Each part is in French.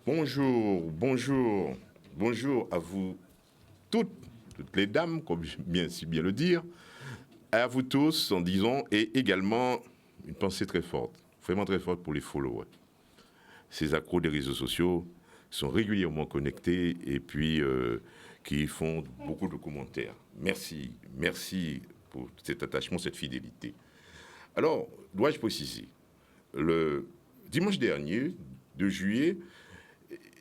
Bonjour, bonjour, bonjour à vous toutes les dames, comme bien si bien le dire, à vous tous en disant, et également une pensée très forte, vraiment très forte pour les followers. Ces accros des réseaux sociaux sont régulièrement connectés et puis qui font beaucoup de commentaires. Merci, merci pour cet attachement, cette fidélité. Alors, dois-je préciser, le dimanche dernier, 2 juillet,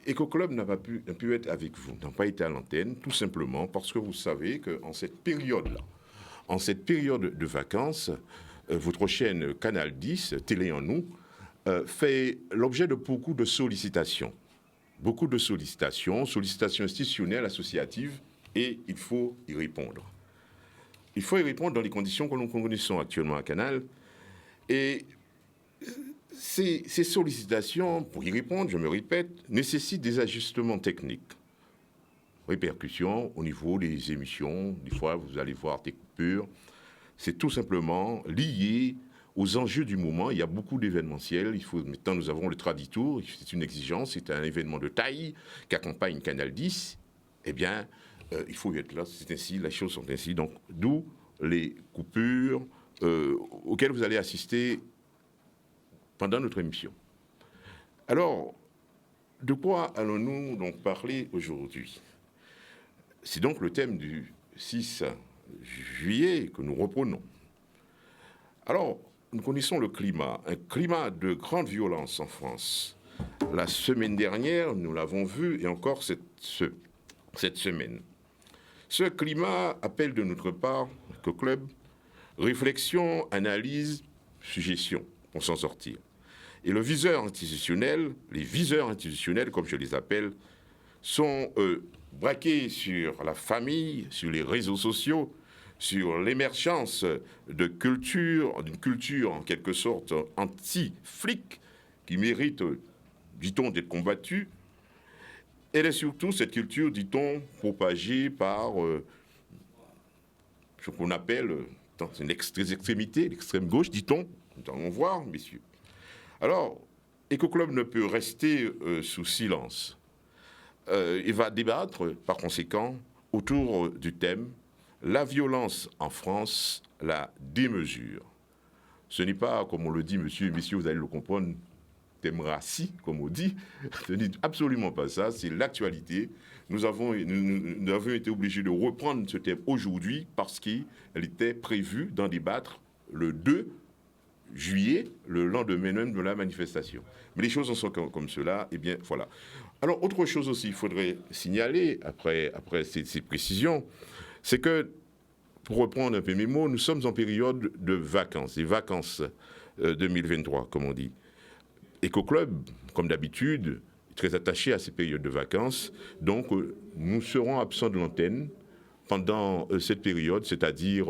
EcoClub n'a pas pu être avec vous, n'a pas été à l'antenne, tout simplement parce que vous savez qu'en cette période-là, en cette période de vacances, votre chaîne Canal 10, Télé en nous, fait l'objet de beaucoup de sollicitations. Beaucoup de sollicitations institutionnelles, associatives, et il faut y répondre. Il faut y répondre dans les conditions que nous connaissons actuellement à Canal. Et ces sollicitations, pour y répondre, je me répète, nécessitent des ajustements techniques. Répercussions au niveau des émissions, des fois vous allez voir des coupures. C'est tout simplement lié aux enjeux du moment. Il y a beaucoup d'événementiels. Maintenant, nous avons le Traditour, c'est une exigence, c'est un événement de taille qui accompagne Canal 10. Eh bien, il faut y être là, c'est ainsi, les choses sont ainsi. Donc, d'où les coupures auxquelles vous allez assister pendant notre émission. Alors, de quoi allons-nous donc parler aujourd'hui? C'est donc le thème du 6 juillet que nous reprenons. Alors, nous connaissons le climat, un climat de grande violence en France. La semaine dernière, nous l'avons vu, et encore cette semaine. Ce climat appelle de notre part, EcoClub, réflexion, analyse, suggestion pour s'en sortir. Et le viseur institutionnel, les viseurs institutionnels, comme je les appelle, sont braqués sur la famille, sur les réseaux sociaux, sur l'émergence d'une culture en quelque sorte anti-flic, qui mérite, dit-on, d'être combattue. Elle est surtout cette culture, dit-on, propagée par ce qu'on appelle une extrémité, l'extrême gauche, dit-on. Nous allons voir, messieurs. Alors, EcoClub ne peut rester sous silence. Il va débattre, par conséquent, autour du thème « La violence en France, la démesure ». Ce n'est pas, comme on le dit, messieurs, vous allez le comprendre, thème raci, comme on dit. Ce n'est absolument pas ça, c'est l'actualité. Nous avons été obligés de reprendre ce thème aujourd'hui parce qu'il était prévu d'en débattre le 2 juillet, le lendemain même de la manifestation. Mais les choses en sont comme cela, et bien voilà. Alors, autre chose aussi, il faudrait signaler, après ces précisions, c'est que, pour reprendre un peu mes mots, nous sommes en période de vacances, les vacances 2023, comme on dit. EcoClub, comme d'habitude, est très attaché à ces périodes de vacances, donc nous serons absents de l'antenne pendant cette période, c'est-à-dire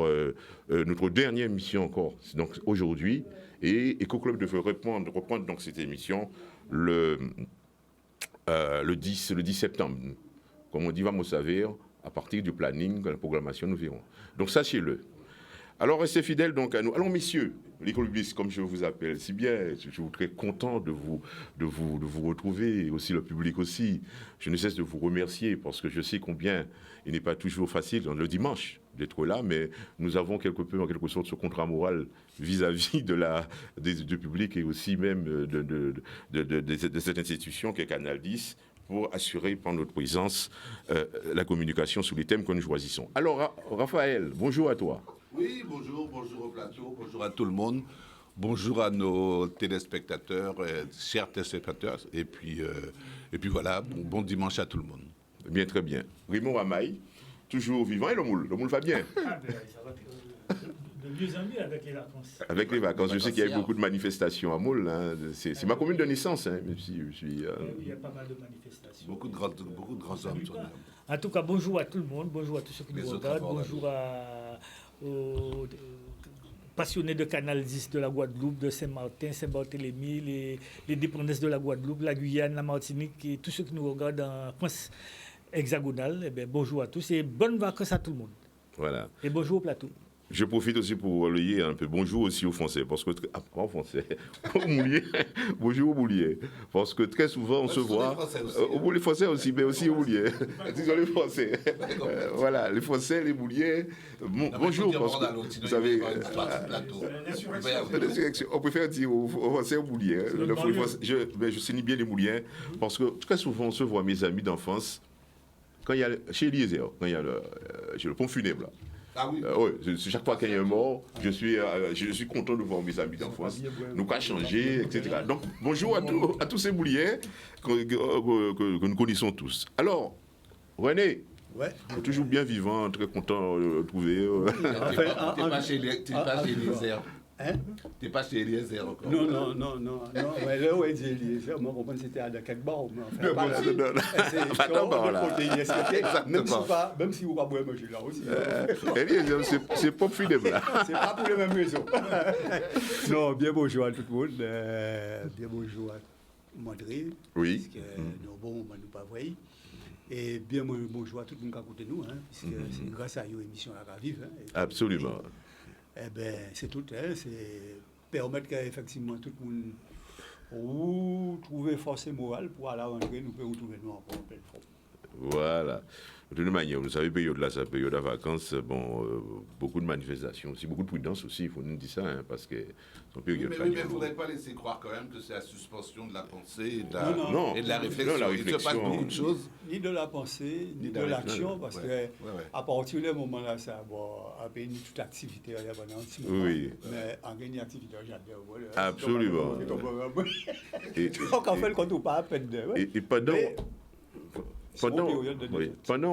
notre dernière émission encore, donc aujourd'hui, et EcoClub devrait reprendre donc cette émission le 10 septembre. Comme on dit, vamos saber, à partir du planning, de la programmation, nous verrons. Donc sachez-le. Alors restez fidèles donc à nous. Alors messieurs, les colubistes, comme je vous appelle, si bien, je suis très content de vous retrouver, et aussi le public aussi. Je ne cesse de vous remercier parce que je sais combien il n'est pas toujours facile le dimanche d'être là, mais nous avons en quelque sorte ce contrat moral vis-à-vis du public et aussi même de cette institution qu'est Canal 10 pour assurer par notre présence la communication sur les thèmes que nous choisissons. Alors Raphaël, bonjour à toi. Oui, bonjour au plateau, bonjour à tout le monde, bonjour à nos téléspectateurs, chers téléspectateurs, et puis voilà, bon dimanche à tout le monde. Bien, très bien. Raymond Ramaille, toujours vivant, et le moule va bien. Ça va de mieux en mieux avec les vacances. Avec les vacances, je sais qu'il y a eu beaucoup de manifestations à Moule, hein. C'est ma commune de naissance, hein, même si je suis... Il y a pas mal de manifestations. Beaucoup de grands hommes sont là. En tout cas, bonjour à tout le monde, bonjour à tous ceux qui nous regardent, bonjour aux passionnés de Canal 10 de la Guadeloupe, de Saint-Martin, Saint-Barthélemy, les dépendances de la Guadeloupe, la Guyane, la Martinique et tous ceux qui nous regardent en France hexagonale, eh bien, bonjour à tous et bonnes vacances à tout le monde. Voilà. Et bonjour au plateau. Je profite aussi pour relayer un peu. Bonjour aussi aux Français, parce que pas aux Français, aux Mouliers. Bonjour aux Mouliers, parce que très souvent on se voit. Les Français aussi, mais aussi aux Mouliers. Disons les Français. Voilà, les Français, les Mouliers. Bonjour, parce que vous savez. On préfère dire aux Français aux Mouliers. Je signe bien les Mouliens, parce que très souvent on se voit, mes amis d'enfance, quand il y a chez Eliezer, quand il y a le pont funèbre là. Ah oui. Oui, chaque fois qu'il y a un mort, je suis content de voir mes amis d'enfance. Nous pas changer, etc. Donc, bonjour à tous ces bouliers que nous connaissons tous. Alors, René, toujours bien vivant, très content de le trouver. T'es pas chez Eliezer. Hein? T'es pas chez Eliezer encore. Non. Ouais, là où est Eliezer, moi, je comprends que c'était à Dakar-Bar. Non. Même si vous ne pouvez pas manger là aussi. Eliezer, c'est pas funèbre là. C'est pas pour les mêmes raisons. Non, bien bonjour à tout le monde. Bien bonjour à Mandré. Oui. Parce que nous, bon, on ne nous pas voir. Et bien bonjour à tout le monde qui a côté nous, puisque c'est grâce à une émission à vivre. Absolument. Eh bien, c'est tout, c'est permettre qu'effectivement tout le monde trouve force et morale pour aller rentrer, nous pouvons retrouver nous encore en pleine forme. Voilà. De toute manière, vous savez, période là, c'est période de vacances, bon, beaucoup de manifestations aussi, beaucoup de prudence aussi, il faut nous dire ça, parce que c'est une période. Mais il ne faudrait pas laisser croire quand même que c'est la suspension de la pensée et de la, non. et de la réflexion. Non, la Il se passe beaucoup de choses. Ni de la pensée, ni de l'action, parce que à partir de ce moment-là, ça va appeler toute activité, il y a pendant un petit moment. Oui. Mais en gagne activité, j'adore. Absolument. Donc en fait, quand on pas à peine de. Et pendant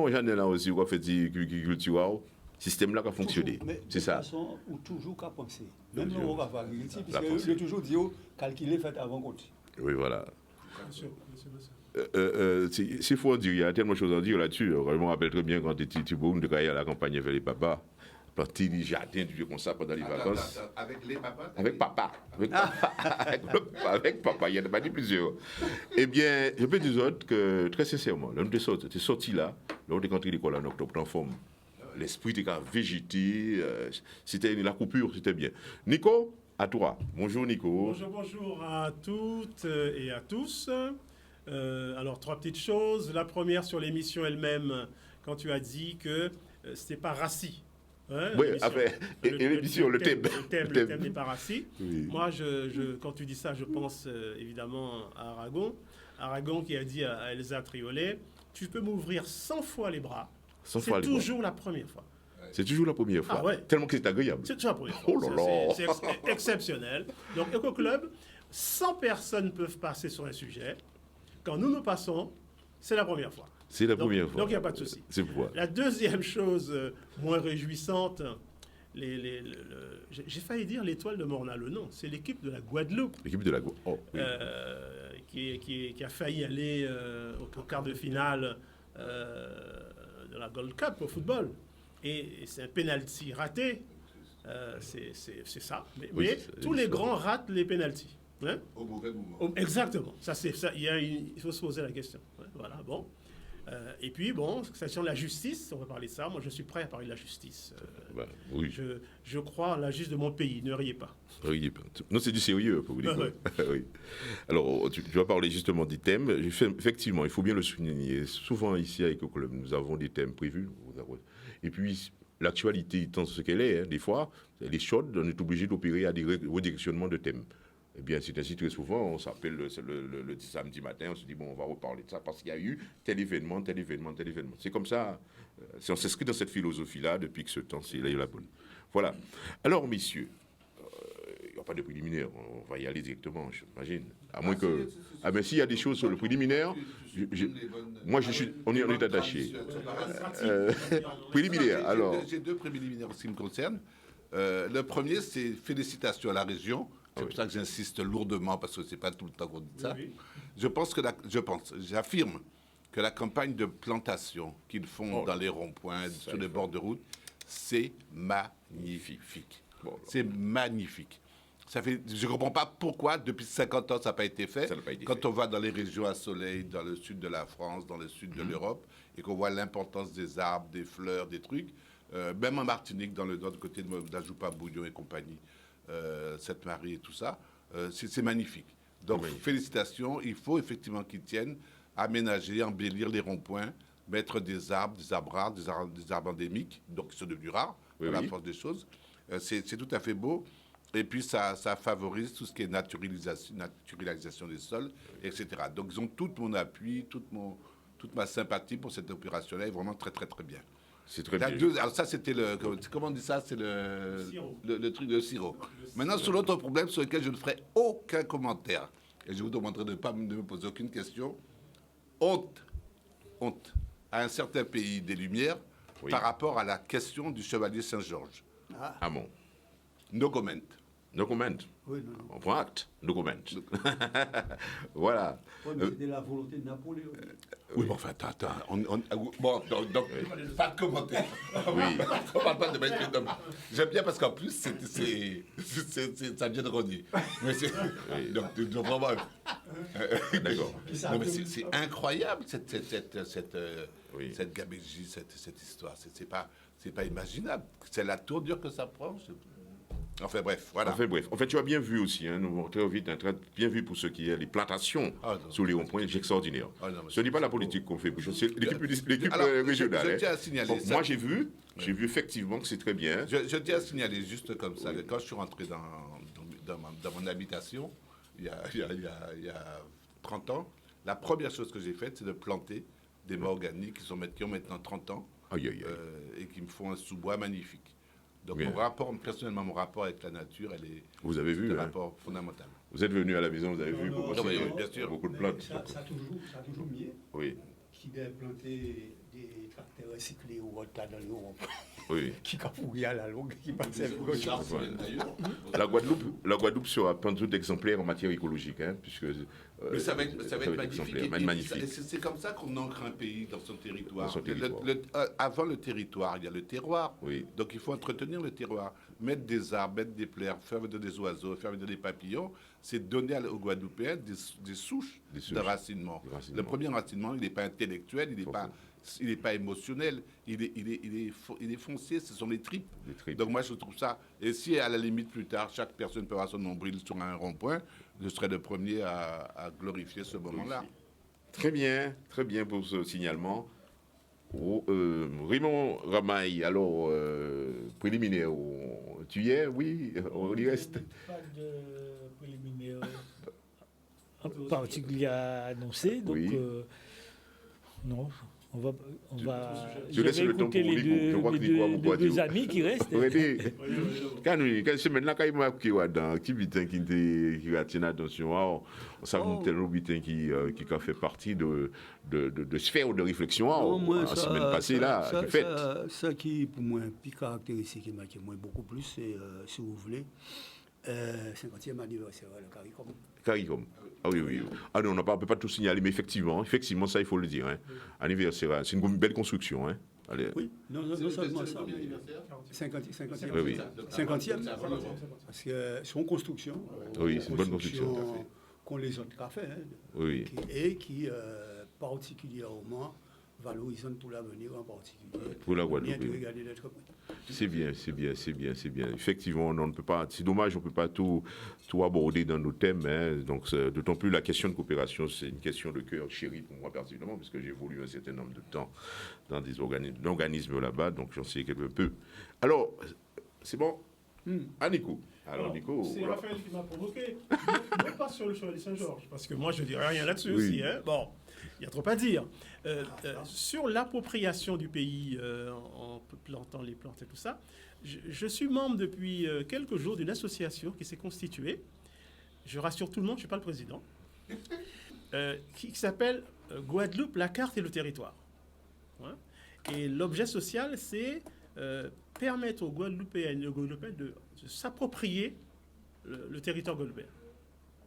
j'en ai là aussi, on fait du culture, système là qui a fonctionné. C'est ça. De toute façon, on toujours qu'à penser. Même nous, on va faire agriculture, puisque je toujours dit, calculer, fait avant compte. Oui, voilà. C'est faux à dire, il y a tellement de choses à dire là-dessus. Je me rappelle très bien quand tu étais de travailler à la campagne avec les papas. Parti du jardin, du comme ça pendant les vacances. Avec les papas? Avec papa. Avec papa, il y en a pas dit plusieurs. Eh bien, je peux dire autres que, très sincèrement, l'homme de sorti là, lors de rentré à l'école en octobre, en forme. L'esprit était végété, c'était la coupure, c'était bien. Nico, à toi. Bonjour Nico. Bonjour à toutes et à tous. Alors, 3 petites choses. La première sur l'émission elle-même, quand tu as dit que c'était pas Rassi. Hein, oui, après, l'émission, le thème. Le thème n'est pas Rassi. Oui. Moi, quand tu dis ça, je pense évidemment à Aragon. Aragon qui a dit à Elsa Triolet, tu peux m'ouvrir 100 fois les bras. C'est toujours la première fois. C'est toujours la première fois. Ah ouais. Tellement que c'est agréable. C'est toujours la première fois. Oh là là. C'est exceptionnel. Donc, Eco-Club, 100 personnes peuvent passer sur un sujet. Quand nous passons, c'est la première fois. C'est la première fois. Donc, il n'y a pas de souci. C'est pourquoi. La deuxième chose moins réjouissante, j'ai failli dire l'étoile de Morna, le nom. C'est l'équipe de la Guadeloupe. L'équipe de la Guadeloupe. Oh, oui. Qui a failli aller au quart de finale de la Gold Cup au football. Et c'est un penalty raté. C'est ça. Mais tous les grands ratent les penaltys. Hein? Au mauvais moment. Exactement. Il faut se poser la question. Ouais, voilà, bon. Et puis, bon, question de la justice, on va parler de ça. Moi, je suis prêt à parler de la justice. Oui. Je crois à la justice de mon pays, ne riez pas. Riez pas. Non, c'est du sérieux, pour vous dire. Oui. Alors, tu vas parler justement des thèmes. Effectivement, il faut bien le souligner. Souvent, ici, avec le club, nous avons des thèmes prévus. Et puis, l'actualité étant ce qu'elle est, des fois, elle est chaude, on est obligé d'opérer à des redirectionnements de thèmes. Eh bien, c'est ainsi très souvent, on s'appelle le samedi matin, on se dit, bon, on va reparler de ça parce qu'il y a eu tel événement. C'est comme ça, on s'inscrit dans cette philosophie-là depuis que ce temps-ci, là, il y a la bonne. Voilà. Alors, messieurs, il n'y a pas de préliminaire, on va y aller directement, j'imagine. À moins que... Ah ben, s'il y a des choses sur le préliminaire, on est attaché. Préliminaire, alors... J'ai 2 préliminaires en ce qui me concerne. Le premier, c'est félicitations à la région. C'est pour ça que j'insiste lourdement, parce que ce n'est pas tout le temps qu'on dit ça. Oui. J'affirme que la campagne de plantation qu'ils font dans les ronds-points, sur les bords de route, c'est magnifique. Bon, C'est magnifique. Je ne comprends pas pourquoi, depuis 50 ans, ça n'a pas été fait. Ça n'a pas été Quand fait. on va dans les régions à soleil, dans le sud de la France, dans le sud de l'Europe, et qu'on voit l'importance des arbres, des fleurs, des trucs, même en Martinique, dans le côté de Dajoupa, Bouillon et compagnie, Sainte-Marie et tout ça, c'est magnifique. Donc, félicitations. Il faut effectivement qu'ils tiennent, aménager, embellir les ronds-points, mettre des arbres, des arbres rares, des arbres endémiques, donc qui sont devenus rares, Oui, par la oui. force des choses. C'est tout à fait beau. Et puis, ça favorise tout ce qui est naturalisation des sols, etc. Donc, ils ont tout mon appui, toute ma sympathie pour cette opération-là. Elle est vraiment très, très, très bien. C'est très La bien. alors ça, c'était comment on dit ça? C'est Sirop. le truc de sirop. Maintenant, sur l'autre problème sur lequel je ne ferai aucun commentaire, et je vous demanderai de ne me poser aucune question. Honte à un certain pays des Lumières Oui. par rapport à la question du chevalier Saint-Georges. Ah bon. No comment. No comment. Oui, non, non. On prend acte. No comment. Voilà. Ouais, mais c'était la volonté de Napoléon. Oui, mais enfin, attends. Bon, donc pas de commentaire. Oui. On parle pas de mettre d'homme. J'aime bien parce qu'en plus, ça vient de Rogner. Mais donc, vraiment. D'accord. Non, mais c'est incroyable, cette Oui. gabégie, cette histoire. C'est pas imaginable. C'est la tournure que ça prend. Enfin, bref, voilà. Enfin bref, en fait, tu as bien vu aussi, hein, nous très vite, hein, bien vu pour ce qui est les plantations Ah, non, sur les ronds-points, c'est extraordinaire. Ah, non, mais Ce n'est pas la c'est politique qu'on fait, c'est l'équipe Alors, régionale. je hein. tiens à signaler Bon, ça. moi, j'ai vu effectivement que c'est très bien. Je tiens à signaler juste comme ça que quand je suis rentré dans mon habitation, il y a 30 ans, la première chose que j'ai faite, c'est de planter des mahogany qui ont maintenant 30 ans Aïe, aïe, aïe. et qui me font un sous-bois magnifique. Donc Bien. personnellement, mon rapport avec la nature, Vous avez vu, un hein. rapport fondamental. Vous êtes venu à la maison, vous avez vu beaucoup, non, oui, bien sûr. beaucoup de plantes. Ça a toujours mieux Oui, qui doit planter des tracteurs recyclés ou autre là dans l'Europe. oui. Qui capouillent à la longue, qui passent La Guadeloupe sera plein d'autres exemplaires en matière écologique, hein, puisque Mais ça va être magnifique. exemplaire, magnifique. C'est comme ça qu'on ancre un pays dans son territoire. Dans son territoire. Avant le territoire, il y a le terroir. Oui. Donc il faut entretenir le terroir. Mettre des arbres, mettre des fleurs, faire venir des oiseaux, faire venir des papillons, c'est donner aux Guadeloupéens des souches de racinement. De racinement. Le premier racinement, il n'est pas intellectuel, il n'est pas émotionnel, il est foncier, ce sont les tripes. Les tripes. Donc moi je trouve ça. Et si à la limite plus tard, chaque personne peut avoir son nombril sur un rond-point, je serai le premier à glorifier ce moment-là. Très bien pour ce signalement. Raymond Ramaille, alors, préliminaire, tu y es? Oui, on y reste. Pas de préliminaire en particulier à annoncer, donc Oui. non. On va Je laisse le temps écouter pour les Nico. Je vois que Nico a beaucoup à deux dire. amis qui restent. Regardez, quand semaine là, quand il m'a pris dans qui bitin qui retient l'attention, ça me tel bitin qui a fait partie de sphère de réflexion la semaine passée là, qui fait. Ça qui pour moi plus caractéristique qui m'a beaucoup plus, c'est si vous voulez 50e anniversaire de CARICOM. CARICOM. Ah oui. Ah non, on ne peut pas tout signaler, mais effectivement, ça, il faut le dire. Hein. Anniversaire, c'est une belle construction. Hein. Allez. Oui, non seulement ça, mais 50e. Oui, oui. 50e. Parce que c'est une construction. Oui, c'est une bonne construction. Qu'on les autres qu'a fait. Hein, Oui. qui particulièrement valorisante pour l'avenir en particulier. Pour la Guadeloupe. Bien de regarder d'être près. C'est bien. Effectivement, on ne peut pas. C'est dommage, on ne peut pas tout aborder dans nos thèmes. Hein. Donc, d'autant plus la question de coopération, c'est une question de cœur chérie pour moi personnellement, parce que j'ai évolué un certain nombre de temps dans des organismes là-bas, donc j'en sais quelque peu. Alors, c'est bon. Ah, Nico. Alors, Nico. C'est voilà. Raphaël qui m'a provoqué. Non pas sur le chevalier Saint-Georges, parce que moi je dirais rien là-dessus Oui. aussi. Hein. Bon, il y a trop à dire. Sur l'appropriation du pays en plantant les plantes et tout ça, je suis membre depuis quelques jours d'une association qui s'est constituée. Je rassure tout le monde, je ne suis pas le président. Qui s'appelle Guadeloupe, la carte et le territoire. Hein. Et l'objet social, c'est permettre aux Guadeloupéennes et aux Guadeloupéens de s'approprier le territoire guadeloupéen.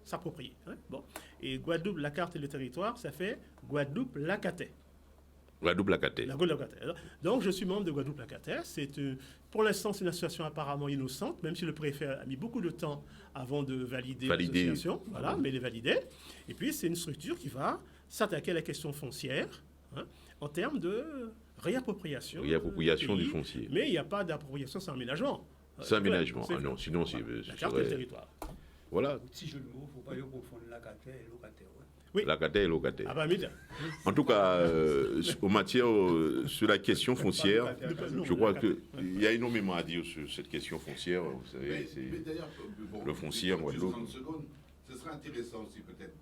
S'approprier. Hein. Bon. Et Guadeloupe, la carte et le territoire, ça fait Guadeloupe, la caté. Guadeloupe-Lacataire. La Guadeloupe-Lacataire. Donc, je suis membre de Guadeloupe-Lacataire. Pour l'instant, c'est une association apparemment innocente, même si le préfet a mis beaucoup de temps avant de valider l'association. Voilà, mais il est validé. Et puis, c'est une structure qui va s'attaquer à la question foncière, hein, en termes de réappropriation. Réappropriation du foncier. Mais il n'y a pas d'appropriation sans aménagement. Sans aménagement. Ah non, sinon, c'est... La carte du territoire. Voilà. Petit jeu de mots, il ne faut pas confondre locataire et locataire. Ouais. Oui. Locataire et locataire. Ah bah, mais... En tout cas, en matière, sur la question foncière, je crois qu'il y a énormément à dire sur cette question foncière. Vous savez, Mais d'ailleurs, le foncier en Guadeloupe. 30 secondes, ce serait intéressant aussi peut-être,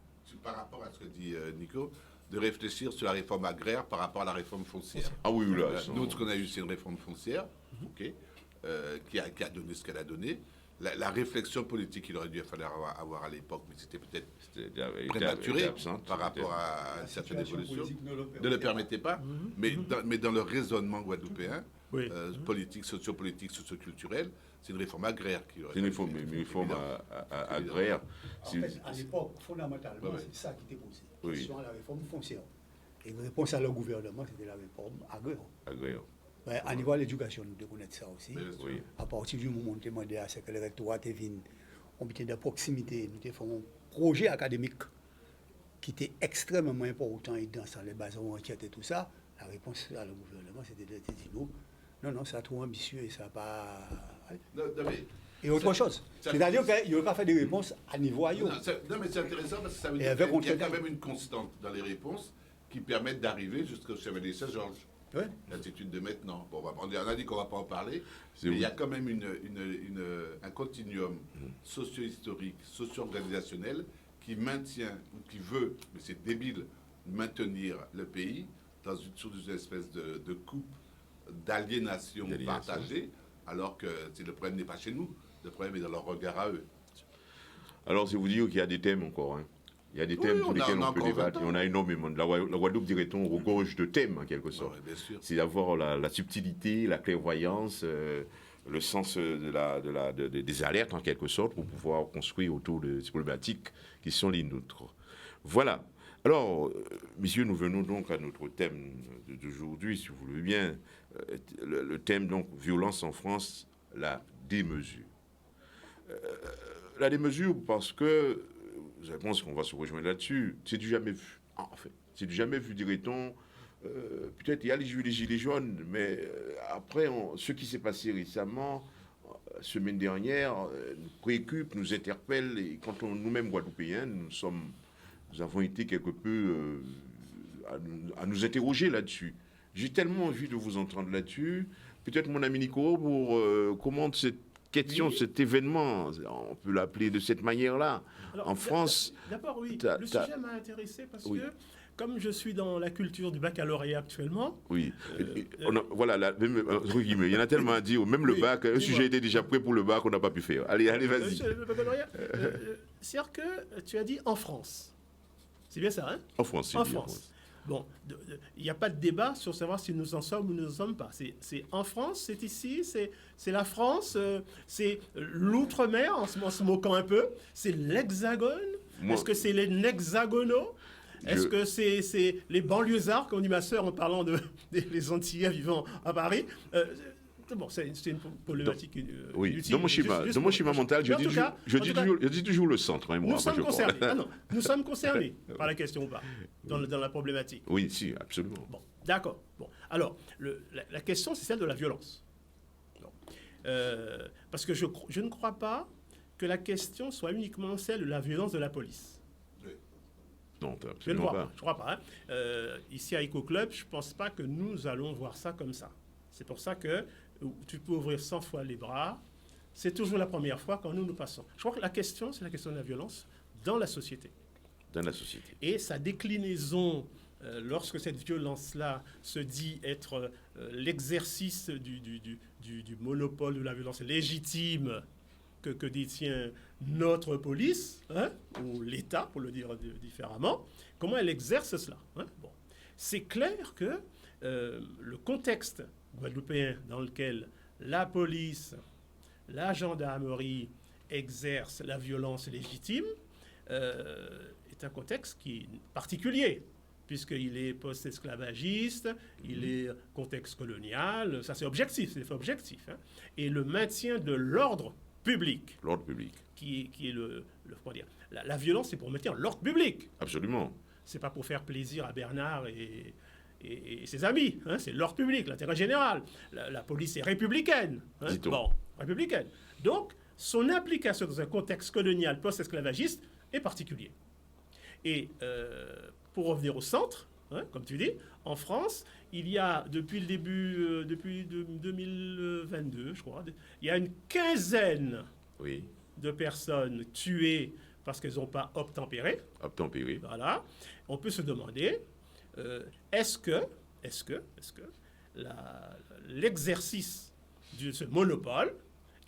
par rapport à ce que dit Nico, de réfléchir sur la réforme agraire par rapport à la réforme foncière. Ah oui, là. Nous, ce qu'on a eu, c'est une réforme foncière, ok, qui a donné ce qu'elle a donné. La réflexion politique qu'il aurait dû falloir avoir à l'époque, mais c'était peut-être prématuré par rapport à certaines évolutions, ne le permettait pas. Mais dans le raisonnement guadeloupéen, politique, sociopolitique, socioculturel, c'est une réforme agraire qui aurait. C'est une réforme agraire. En fait, à l'époque, fondamentalement, c'est ça qui était posé. Oui. Question à la réforme foncière. Et une réponse à leur gouvernement, c'était la réforme agraire. Agraire. Ouais, à niveau de l'éducation, nous devons connaître ça aussi. Oui. À partir du moment où on demandé à ce que le rectorat vienne en termes de proximité, nous avons fait un projet académique qui était extrêmement important et dans les bases enquêtes et tout ça. La réponse à le gouvernement, c'était de dire non, c'est trop ambitieux et ça n'a pas. Non, mais et autre chose. C'est-à-dire qu'il n'aurait pas fait des réponses à niveau ailleurs. Non, mais c'est intéressant parce que ça veut dire qu'il y a quand même une constante dans les réponses qui permettent d'arriver jusqu'au Chevalier Saint-Georges. Ouais. L'attitude de maintenant. Bon, on a dit qu'on ne va pas en parler, mais il y a quand même un continuum socio-historique, socio-organisationnel qui maintient, ou qui veut, mais c'est débile, maintenir le pays sous une espèce de coupe d'aliénation partagée, alors que le problème n'est pas chez nous, le problème est dans leur regard à eux. Alors, c'est vous dire qu'il y a des thèmes encore, hein. Il y a des thèmes sur lesquels on peut débattre. Et on a énormément. La Guadeloupe, dirait-on, regorge de thèmes, en quelque sorte. Ouais, c'est d'avoir la subtilité, la clairvoyance, le sens des alertes, en quelque sorte, pour pouvoir construire autour de ces problématiques qui sont les nôtres. Voilà. Alors, messieurs, nous venons donc à notre thème d'aujourd'hui, si vous voulez bien. Le thème, donc, violence en France, la démesure. La démesure, parce que je pense qu'on va se rejoindre là-dessus. C'est du jamais vu. En fait, c'est du jamais vu, dirait-on. Peut-être il y a les gilets jaunes, mais après, ce qui s'est passé récemment, semaine dernière, nous préoccupe, nous interpelle. Et quand nous-mêmes, Guadeloupéens, nous avons été quelque peu à nous interroger là-dessus. J'ai tellement envie de vous entendre là-dessus. Peut-être mon ami Nico, pour comment cette question, cet événement, on peut l'appeler de cette manière-là. Alors, en France... D'abord, oui, le sujet m'a intéressé parce que, comme je suis dans la culture du baccalauréat actuellement... Oui, voilà, il y en a tellement à dire, même le bac, le sujet était déjà prêt pour le bac, on n'a pas pu faire. Allez, vas-y. Le baccalauréat, c'est-à-dire que tu as dit en France. C'est bien ça, hein? En France, c'est en France. Bon, il n'y a pas de débat sur savoir si nous en sommes ou nous n'en sommes pas. C'est en France, c'est ici, c'est la France, c'est l'outre-mer, en se moquant un peu, c'est l'hexagone. Est-ce que c'est les hexagonaux? Est-ce que c'est les banlieusards, comme dit ma sœur en parlant des Antillais vivant à Paris? Bon, c'est une problématique utile. Dans mon schéma mental, je dis toujours le centre. Hein, nous sommes concernés. Nous sommes concernés par la question ou pas, dans la problématique. Oui, si, absolument. Bon, d'accord. Bon, alors, la question, c'est celle de la violence. Parce que je ne crois pas que la question soit uniquement celle de la violence de la police. Non, absolument pas. Je ne crois pas. Ici, à EcoClub, je ne pense pas que nous allons voir ça comme ça. C'est pour ça que tu peux ouvrir 100 fois les bras. C'est toujours la première fois quand nous passons. Je crois que la question, c'est la question de la violence dans la société. Dans la société. Et sa déclinaison, lorsque cette violence-là se dit être l'exercice du monopole de la violence légitime que détient notre police, hein, ou l'État, pour le dire différemment, comment elle exerce cela, hein? Bon. C'est clair que le contexte guadeloupéen dans lequel la police, la gendarmerie exercent la violence légitime est un contexte qui est particulier. puisqu'il est post-esclavagiste, il est contexte colonial, ça c'est objectif, c'est des faits objectifs. Hein. Et le maintien de l'ordre public. L'ordre public. Qui est comment dire, la violence, c'est pour maintenir l'ordre public. Absolument. C'est pas pour faire plaisir à Bernard et ses amis. Hein, c'est l'ordre public, l'intérêt général. La police est républicaine. Hein, bon, républicaine. Donc, son application dans un contexte colonial post-esclavagiste est particulier. Et pour revenir au centre, hein, comme tu dis, en France, il y a depuis le début, depuis 2022, je crois, il y a une quinzaine de personnes tuées parce qu'elles n'ont pas obtempéré. Obtempéré. Voilà. On peut se demander, est-ce que l'exercice de ce monopole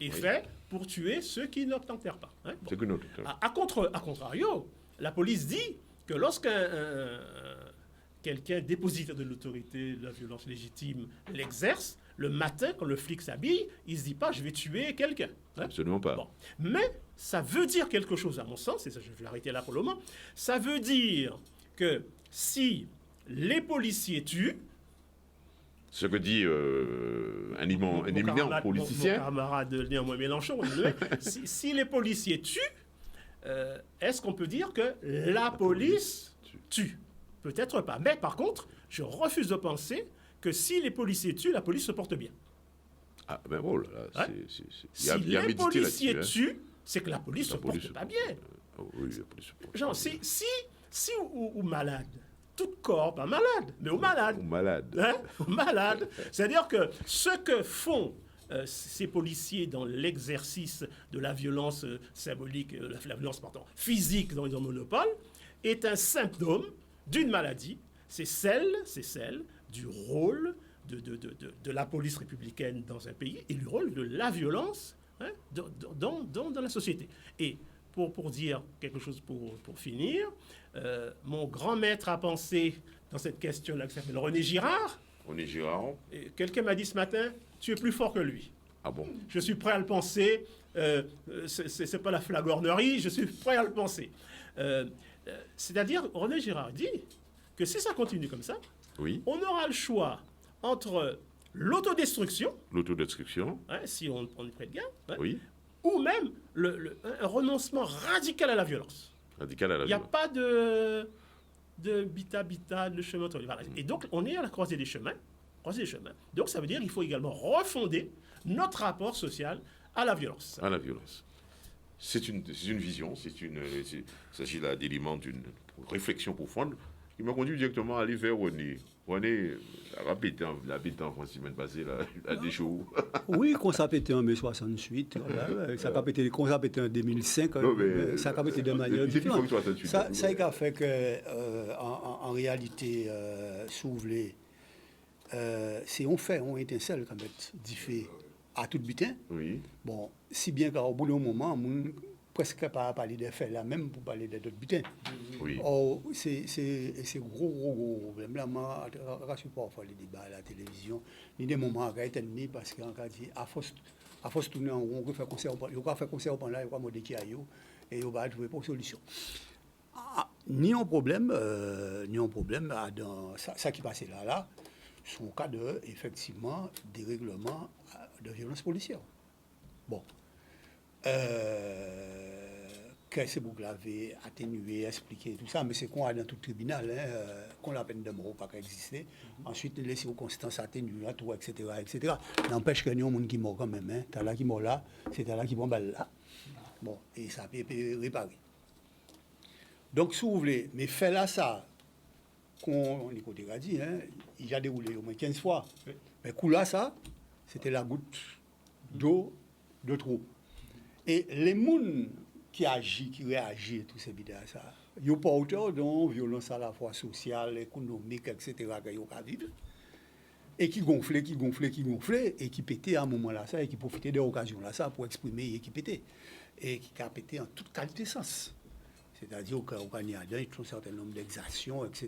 est fait pour tuer ceux qui n'obtempèrent pas. Hein? Bon. À contrario, la police dit que lorsqu'un quelqu'un dépositaire de l'autorité de la violence légitime l'exerce, le matin, quand le flic s'habille, il ne se dit pas « je vais tuer quelqu'un hein ». Absolument pas. Bon. Mais ça veut dire quelque chose à mon sens, et ça, je vais l'arrêter là pour le moment, ça veut dire que si les policiers tuent, ce que dit un éminent politicien. Mon camarade néanmoins Mélenchon, si les policiers tuent, est-ce qu'on peut dire que la police tue? Peut-être pas. Mais par contre, je refuse de penser que si les policiers tuent, la police se porte bien. Ah ben bon, là, hein? Si les policiers tuent, c'est que la police se porte pas bien. Oui, la police se porte genre, si ou malade, tout corps, pas malade, mais au malade. Au malade. Hein? Au malade. C'est-à-dire que ce que font ces policiers dans l'exercice de la violence symbolique, la violence physique dans les monopoles, est un symptôme d'une maladie. C'est celle du rôle de la police républicaine dans un pays et du rôle de la violence hein, dans la société. Et pour dire quelque chose pour finir, mon grand maître à penser dans cette question-là, qui s'appelle René Girard. René Girard. Quelqu'un m'a dit ce matin, tu es plus fort que lui. Ah bon? Je suis prêt à le penser. C'est pas la flagornerie, je suis prêt à le penser. C'est-à-dire, René Girard dit que si ça continue comme ça, on aura le choix entre l'autodestruction, hein, si on y prête garde, hein, ou même un renoncement radical à la violence. Il n'y a pas de bita, de chemin. Voilà. Et donc, on est à la croisée des chemins. Donc, ça veut dire qu'il faut également refonder notre rapport social à la violence. À la violence. C'est une vision, il s'agit là d'éléments d'une réflexion profonde qui m'a conduit directement à aller vers René. René a répété en France, semaine passée, la des shows. Oui, qu'on s'est pété en mai 68, voilà, ça a pété en 2005, ça a pété de manière différente. Ça a fait que, en réalité, s'ouvler, c'est on étincelle quand même, diffé à tout butin. Oui. Bon, si bien qu'au bout d'un moment, presque pas parler des faits là, même pour parler d'autres butins. Oui. Oh, c'est gros problème. Là, je ne suis pas faire les débats à la télévision, ni des moments à être ennemi, parce qu'en cas dit, à force de tourner en rond, on peut faire concert, on va faire concert là, on va modifier et on va trouver pas de solution. Ni un problème dans ça qui passait là, c'est au cas de, effectivement, dérèglement de violence policière. Bon. Qu'est-ce que vous l'avez atténué, expliqué, tout ça, mais c'est qu'on a dans tout tribunal, qu'on la peine de mort pas exister. Ensuite, les circonstances atténuées, tout, etc. N'empêche qu'il y a un monde qui mort quand même. Hein. T'as là qui mort là, c'est là qui prend balle là. Bon, et ça peut réparer. Donc, si vous voulez, mais fait là ça, qu'on a dit, hein, il a déroulé au moins 15 fois. Oui. Mais coup là, ça, c'était la goutte d'eau de trop. Et les gens qui agissent, qui réagissent, tous ces bidons, ça, ils n'ont pas auteur de violence à la fois sociale, économique, etc., qu'ils ont vivre. Et qui gonflent, et qui pétaient à un moment là, ça, et qui profitaient de l'occasion là, ça, pour exprimer et qui pétaient. Et qui a pété en toute qualité de sens. C'est-à-dire qu'au Canada, il y a un certain nombre d'exactions, etc.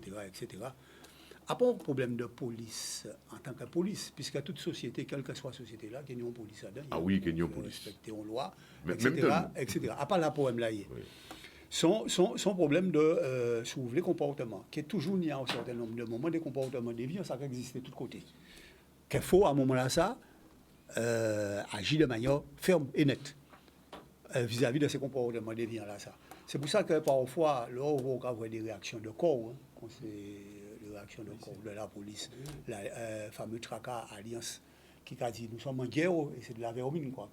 À part un problème de police en tant que police, puisqu'à toute société, quelle que soit la société là, qu'il y a une police là-dedans. Ah oui, qu'il y a une police. Respecter une loi, Mais etc. À part la poème là. Oui. son problème de, si vous voulez, comportement, qui est toujours il y a un certain nombre de moments, des comportements déviants, ça existe de tous côtés. Qu'il faut, à un moment-là, ça, agir de manière ferme et nette vis-à-vis de ces comportements déviants-là, ça. C'est pour ça que parfois, là, on va avoir des réactions de corps, hein, quand c'est les réactions de corps de la police, la fameuse tracas Alliance, qui a dit nous sommes en guerre, et c'est de la vermine, quoi.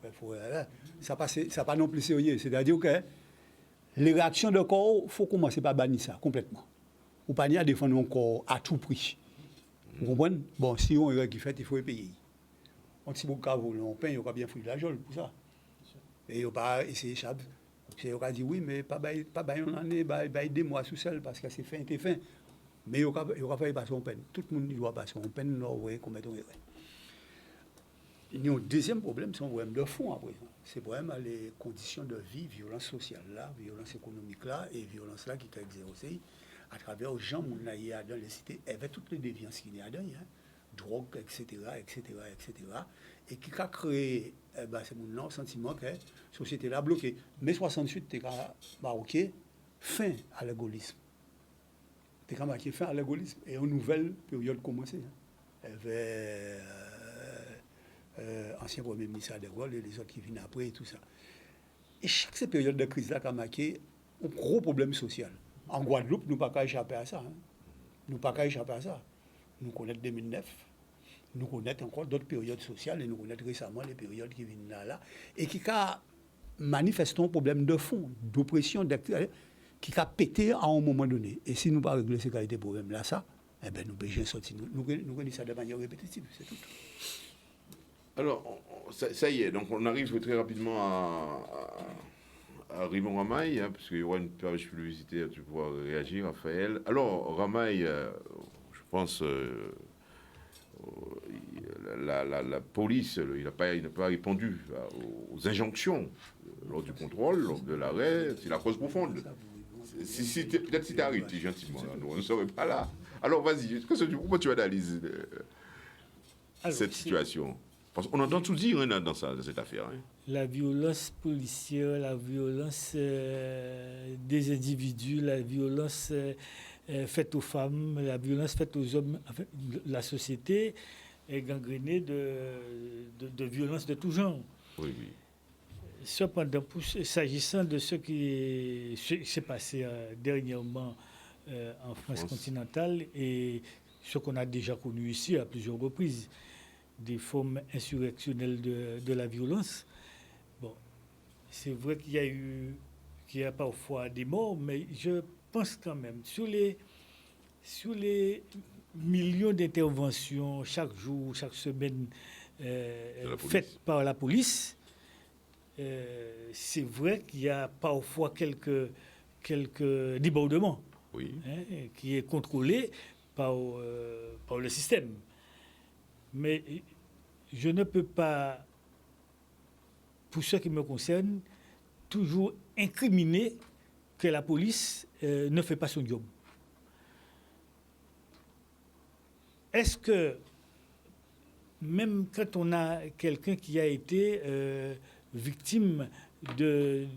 Ça n'a pas non plus sérieux. C'est-à-dire que les réactions de corps, il faut commencer par bannir ça complètement. Ou pas à défendre un corps à tout prix. Vous comprenez? Bon, si on est qui fait, il faut le payer. Si vous voulez on paye, il y a bien foutu la jolle pour ça. Et il n'y a pas essayé de échapper. Il a dit oui, mais pas une année, des mois sous seul parce que c'est fin, c'est fin. Mais il n'y a pas passer en peine. Tout le monde doit passer en peine, non, oui, qu'on mette en erreur. Il y a un deuxième problème, c'est un problème de fond après. C'est problème les conditions de vie, violence sociale là, violence économique là, et violence là qui est exercée à travers les gens qui sont dans les cités, avec toutes les déviances qui sont dedans, drogue, etc., et qui a créé c'est mon sentiment que la société l'a bloqué. Mais 68, tu as marqué fin à l'égoïsme. Tu as marqué fin à l'égoïsme. Et une nouvelle période commencée. Avec ancien Premier ministre de Gaulle et les autres qui viennent après et tout ça. Et chaque cette période de crise-là a marqué un gros problème social. En Guadeloupe, nous ne pouvons pas échapper à ça. Nous ne pouvons pas échapper à ça. Nous connaissons 2009. Nous connaissons encore d'autres périodes sociales et nous connaissons récemment les périodes qui viennent là et qui a manifesté un problème de fond, d'oppression, qui a pété à un moment donné. Et si nous ne pas régler ces qualités de problème-là, ça, eh ben, nous pouvons sortir. Nous connaissons ça de manière répétitive, c'est tout. Alors, ça y est, donc on arrive très rapidement à Raymond Ramaille, hein, parce qu'il y aura une période publicité, tu pourras réagir, Raphaël. Alors, Ramaille, je pense... la police, il n'a pas répondu aux injonctions lors du contrôle, lors de l'arrêt. C'est la cause profonde. Peut-être si tu arrêtes gentiment, là, nous ne serait pas là. Alors vas-y, comment tu analyses cette situation? Parce qu'on entend tout dire dans cette affaire. Hein. La violence policière, la violence des individus, la violence faite aux femmes, la violence faite aux hommes, enfin, la société est gangrénée de violences de tout genre. Oui, oui. Cependant, s'agissant de ce qui s'est passé dernièrement en France continentale et ce qu'on a déjà connu ici à plusieurs reprises, des formes insurrectionnelles de la violence, bon, c'est vrai qu'il y a parfois des morts, mais je pense quand même, sur les millions d'interventions chaque jour, chaque semaine faites par la police, c'est vrai qu'il y a parfois quelques débordements, oui, qui est contrôlé par le système. Mais je ne peux pas, pour ce qui me concerne, toujours incriminer que la police ne fait pas son job. Est-ce que, même quand on a quelqu'un qui a été victime d'une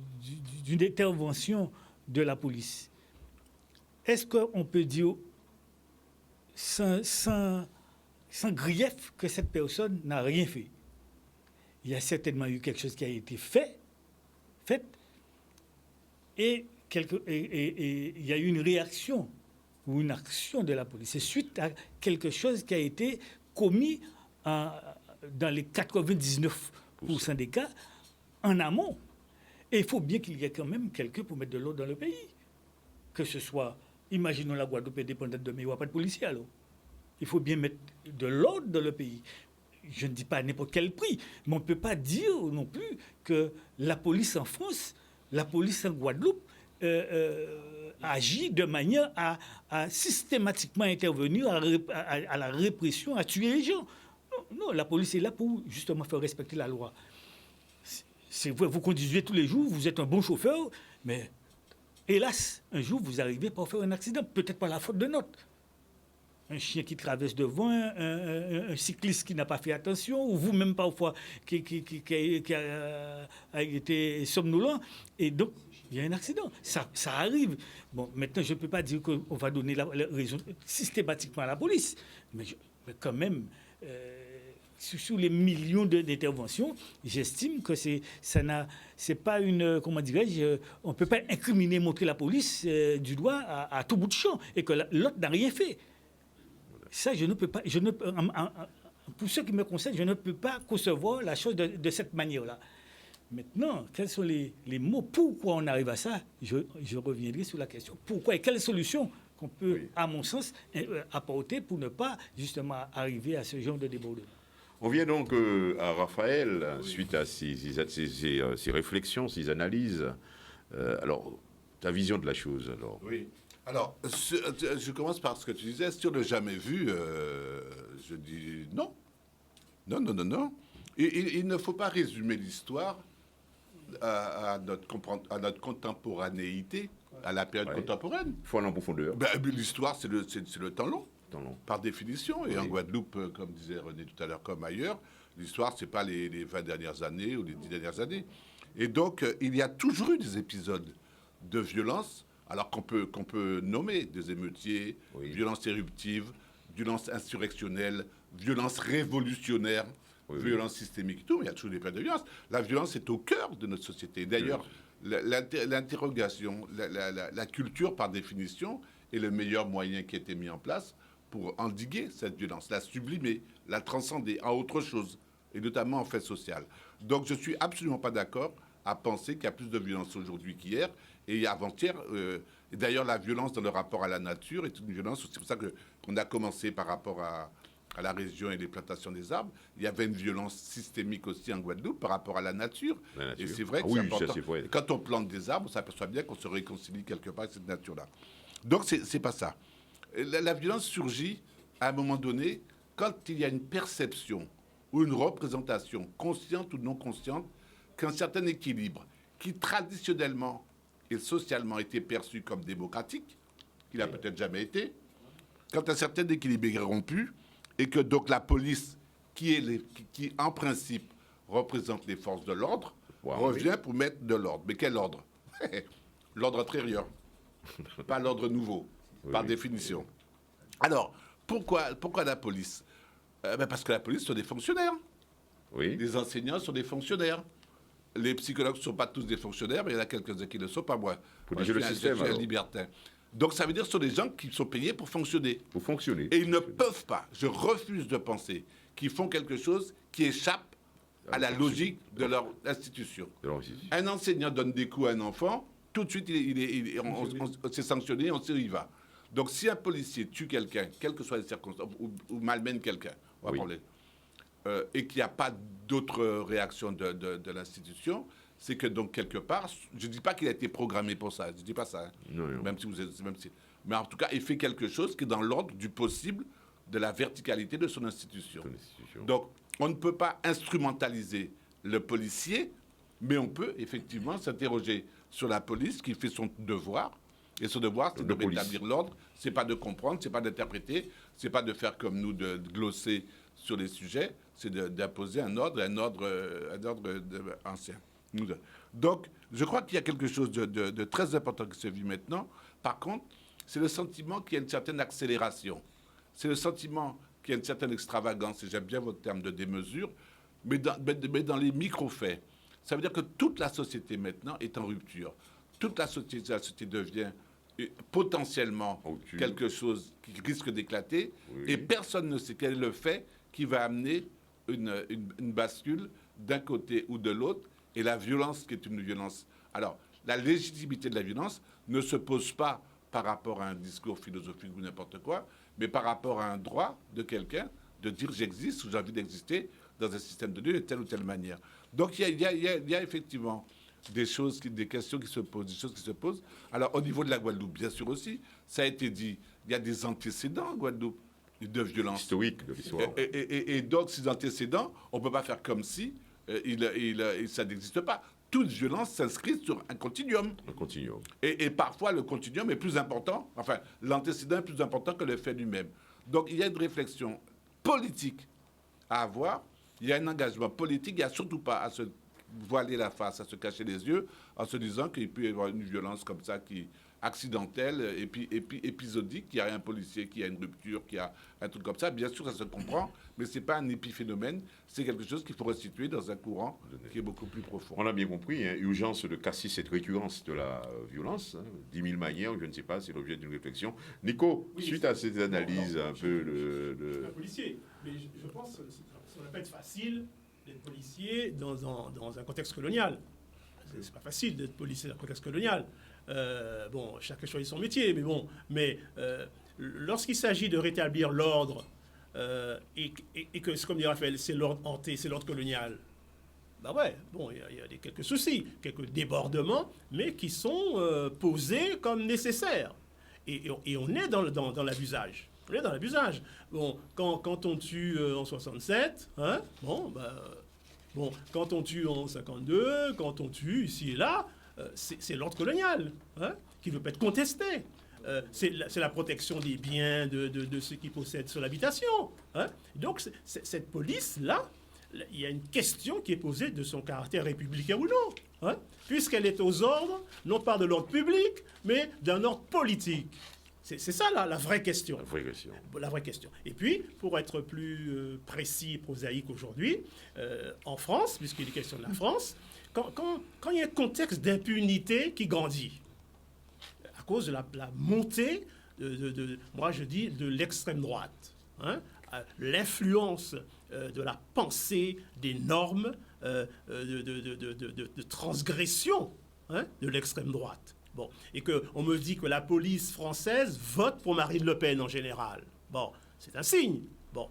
intervention de la police, est-ce qu'on peut dire sans grief que cette personne n'a rien fait? Il y a certainement eu quelque chose qui a été fait, et il y a eu une réaction ou une action de la police. C'est suite à quelque chose qui a été commis dans les 99% des cas en amont. Et il faut bien qu'il y ait quand même quelqu'un pour mettre de l'ordre dans le pays. Que ce soit, imaginons la Guadeloupe indépendante demain, il n'y aura pas de policiers alors. Il faut bien mettre de l'ordre dans le pays. Je ne dis pas à n'importe quel prix, mais on ne peut pas dire non plus que la police en France, la police en Guadeloupe, agit de manière à systématiquement intervenir à la répression, à tuer les gens. Non, la police est là pour justement faire respecter la loi. C'est vrai, vous conduisez tous les jours, vous êtes un bon chauffeur, mais hélas, un jour, vous arrivez par faire un accident, peut-être par la faute de notre. un chien qui traverse devant, un cycliste qui n'a pas fait attention, ou vous-même parfois qui a été somnolent. Et donc, il y a un accident. Ça arrive. Bon, maintenant, je ne peux pas dire qu'on va donner la raison systématiquement à la police. Mais quand même, sur les millions d'interventions, j'estime que c'est pas une, comment dirais-je, on ne peut pas incriminer, montrer la police du doigt à tout bout de champ et que l'autre n'a rien fait. Ça, je ne peux pas. Pour ce qui me concerne, je ne peux pas concevoir la chose de cette manière-là. Maintenant, quels sont les mots? Pourquoi on arrive à ça? Je reviendrai sur la question. Pourquoi et quelles solutions qu'on peut, à mon sens, apporter pour ne pas justement arriver à ce genre de débordement? On vient donc à Raphaël, suite à ces réflexions, ces analyses. Alors, ta vision de la chose, alors. Oui. Alors, je commence par ce que tu disais. Sur le jamais vu, je dis non. Non. Il ne faut pas résumer l'histoire à notre contemporanéité, à la période contemporaine. Il faut aller en profondeur. L'histoire, c'est le temps long. Par définition, et en Guadeloupe, comme disait René tout à l'heure, comme ailleurs, l'histoire, c'est pas les 20 dernières années ou les 10 dernières années. Et donc, il y a toujours eu des épisodes de violence, alors qu'on peut nommer des émeutiers, violence éruptive, violence insurrectionnelle, violence révolutionnaire, violence systémique, tout, mais il y a toujours des périodes de violence. La violence est au cœur de notre société. D'ailleurs, l'interrogation, la culture, par définition, est le meilleur moyen qui a été mis en place pour endiguer cette violence, la sublimer, la transcender en autre chose, et notamment en fait social. Donc je ne suis absolument pas d'accord à penser qu'il y a plus de violence aujourd'hui qu'hier, et avant-hier, et d'ailleurs la violence dans le rapport à la nature est une violence, c'est pour ça qu'on a commencé par rapport à la région et les plantations des arbres. Il y avait une violence systémique aussi en Guadeloupe par rapport à la nature. Et c'est vrai que c'est important. Quand on plante des arbres, on s'aperçoit bien qu'on se réconcilie quelque part avec cette nature-là. Donc c'est pas ça. La violence surgit à un moment donné quand il y a une perception ou une représentation, consciente ou non consciente, qu'un certain équilibre qui traditionnellement et socialement était perçu comme démocratique, qu'il n'a peut-être jamais été, quand un certain équilibre est rompu, et que donc la police, qui en principe représente les forces de l'ordre, revient pour mettre de l'ordre. Mais quel ordre? L'ordre antérieur, pas l'ordre nouveau, par définition. Alors, pourquoi la police? Parce que la police sont des fonctionnaires. Les enseignants sont des fonctionnaires. Les psychologues ne sont pas tous des fonctionnaires, mais il y en a quelques-uns qui ne le sont pas, moi. Pour diriger le système, je suis un libertin. Donc ça veut dire que ce sont des gens qui sont payés pour fonctionner. Pour fonctionner. Et ils ne peuvent pas, je refuse de penser, qu'ils font quelque chose qui échappe à la logique de leur institution. Un enseignant donne des coups à un enfant, tout de suite, on s'est sanctionné, on sait où il va. Donc si un policier tue quelqu'un, quelles que soient les circonstances, ou malmène quelqu'un, on va parler, et qu'il n'y a pas d'autre réaction de l'institution, c'est que donc quelque part, je ne dis pas qu'il a été programmé pour ça, je ne dis pas ça, hein. Non. Mais en tout cas, il fait quelque chose qui est dans l'ordre du possible de la verticalité de son institution. Donc, on ne peut pas instrumentaliser le policier, mais on peut effectivement s'interroger sur la police qui fait son devoir. Et son devoir, c'est de rétablir l'ordre. C'est pas de comprendre, c'est pas d'interpréter, c'est pas de faire comme nous, de glosser sur les sujets, c'est d'imposer un ordre ancien. Donc, je crois qu'il y a quelque chose de très important qui se vit maintenant. Par contre, c'est le sentiment qu'il y a une certaine accélération. C'est le sentiment qu'il y a une certaine extravagance, et j'aime bien votre terme de démesure, mais dans les micro-faits. Ça veut dire que toute la société maintenant est en rupture. Toute la société devient potentiellement quelque chose qui risque d'éclater, et personne ne sait quel est le fait qui va amener une bascule d'un côté ou de l'autre, et la violence qui est une violence. Alors, la légitimité de la violence ne se pose pas par rapport à un discours philosophique ou n'importe quoi, mais par rapport à un droit de quelqu'un de dire j'existe ou j'ai envie d'exister dans un système de Dieu de telle ou telle manière. Donc il y a effectivement des questions qui se posent, des choses qui se posent. Alors au niveau de la Guadeloupe, bien sûr aussi, ça a été dit, il y a des antécédents en Guadeloupe de violence. Historique de l'histoire. Et donc ces antécédents, on ne peut pas faire comme si ça n'existe pas. Toute violence s'inscrit sur un continuum. Un continuum. Et parfois, le continuum est plus important, enfin, l'antécédent est plus important que le fait lui-même. Donc, il y a une réflexion politique à avoir. Il y a un engagement politique. Il n'y a surtout pas à se voiler la face, à se cacher les yeux, en se disant qu'il peut y avoir une violence comme ça qui accidentelle et puis épisodique, qu'il y a un policier qui a une rupture, qui a un truc comme ça. Bien sûr, ça se comprend, mais ce n'est pas un épiphénomène. C'est quelque chose qu'il faut restituer dans un courant qui est beaucoup plus profond. On a bien compris, hein, urgence de casser cette récurrence de la violence. 10 000 manières, je ne sais pas, c'est l'objet d'une réflexion. Nico, Oui, suite à ces analyses un peu... Un policier. Mais je pense que ça ne va pas être facile d'être policier dans un contexte colonial. C'est pas facile d'être policier dans un contexte colonial. Bon, chacun choisit son métier, mais lorsqu'il s'agit de rétablir l'ordre, et que, comme dit Raphaël, c'est l'ordre hanté, c'est l'ordre colonial, bah ouais, bon, il y a quelques soucis, quelques débordements, mais qui sont posés comme nécessaires. Et on est dans l'abusage. On est dans l'abusage. Bon, quand on tue en 67, hein, quand on tue en 52, quand on tue ici et là, c'est l'ordre colonial, hein, qui ne veut pas être contesté. C'est la protection des biens de ceux qui possèdent sur l'habitation. Hein. Donc, cette police-là, il y a une question qui est posée de son caractère républicain ou non, hein, puisqu'elle est aux ordres, non pas de l'ordre public, mais d'un ordre politique. C'est ça la vraie question. La vraie question. La vraie question. Et puis, pour être plus précis et prosaïque aujourd'hui, en France, puisqu'il est question de la France, quand il y a un contexte d'impunité qui grandit, à cause de la montée moi je dis, de l'extrême droite, hein, l'influence de la pensée, des normes, de transgression, hein, de l'extrême droite. Bon, et qu'on me dit que la police française vote pour Marine Le Pen en général. Bon, c'est un signe. Bon,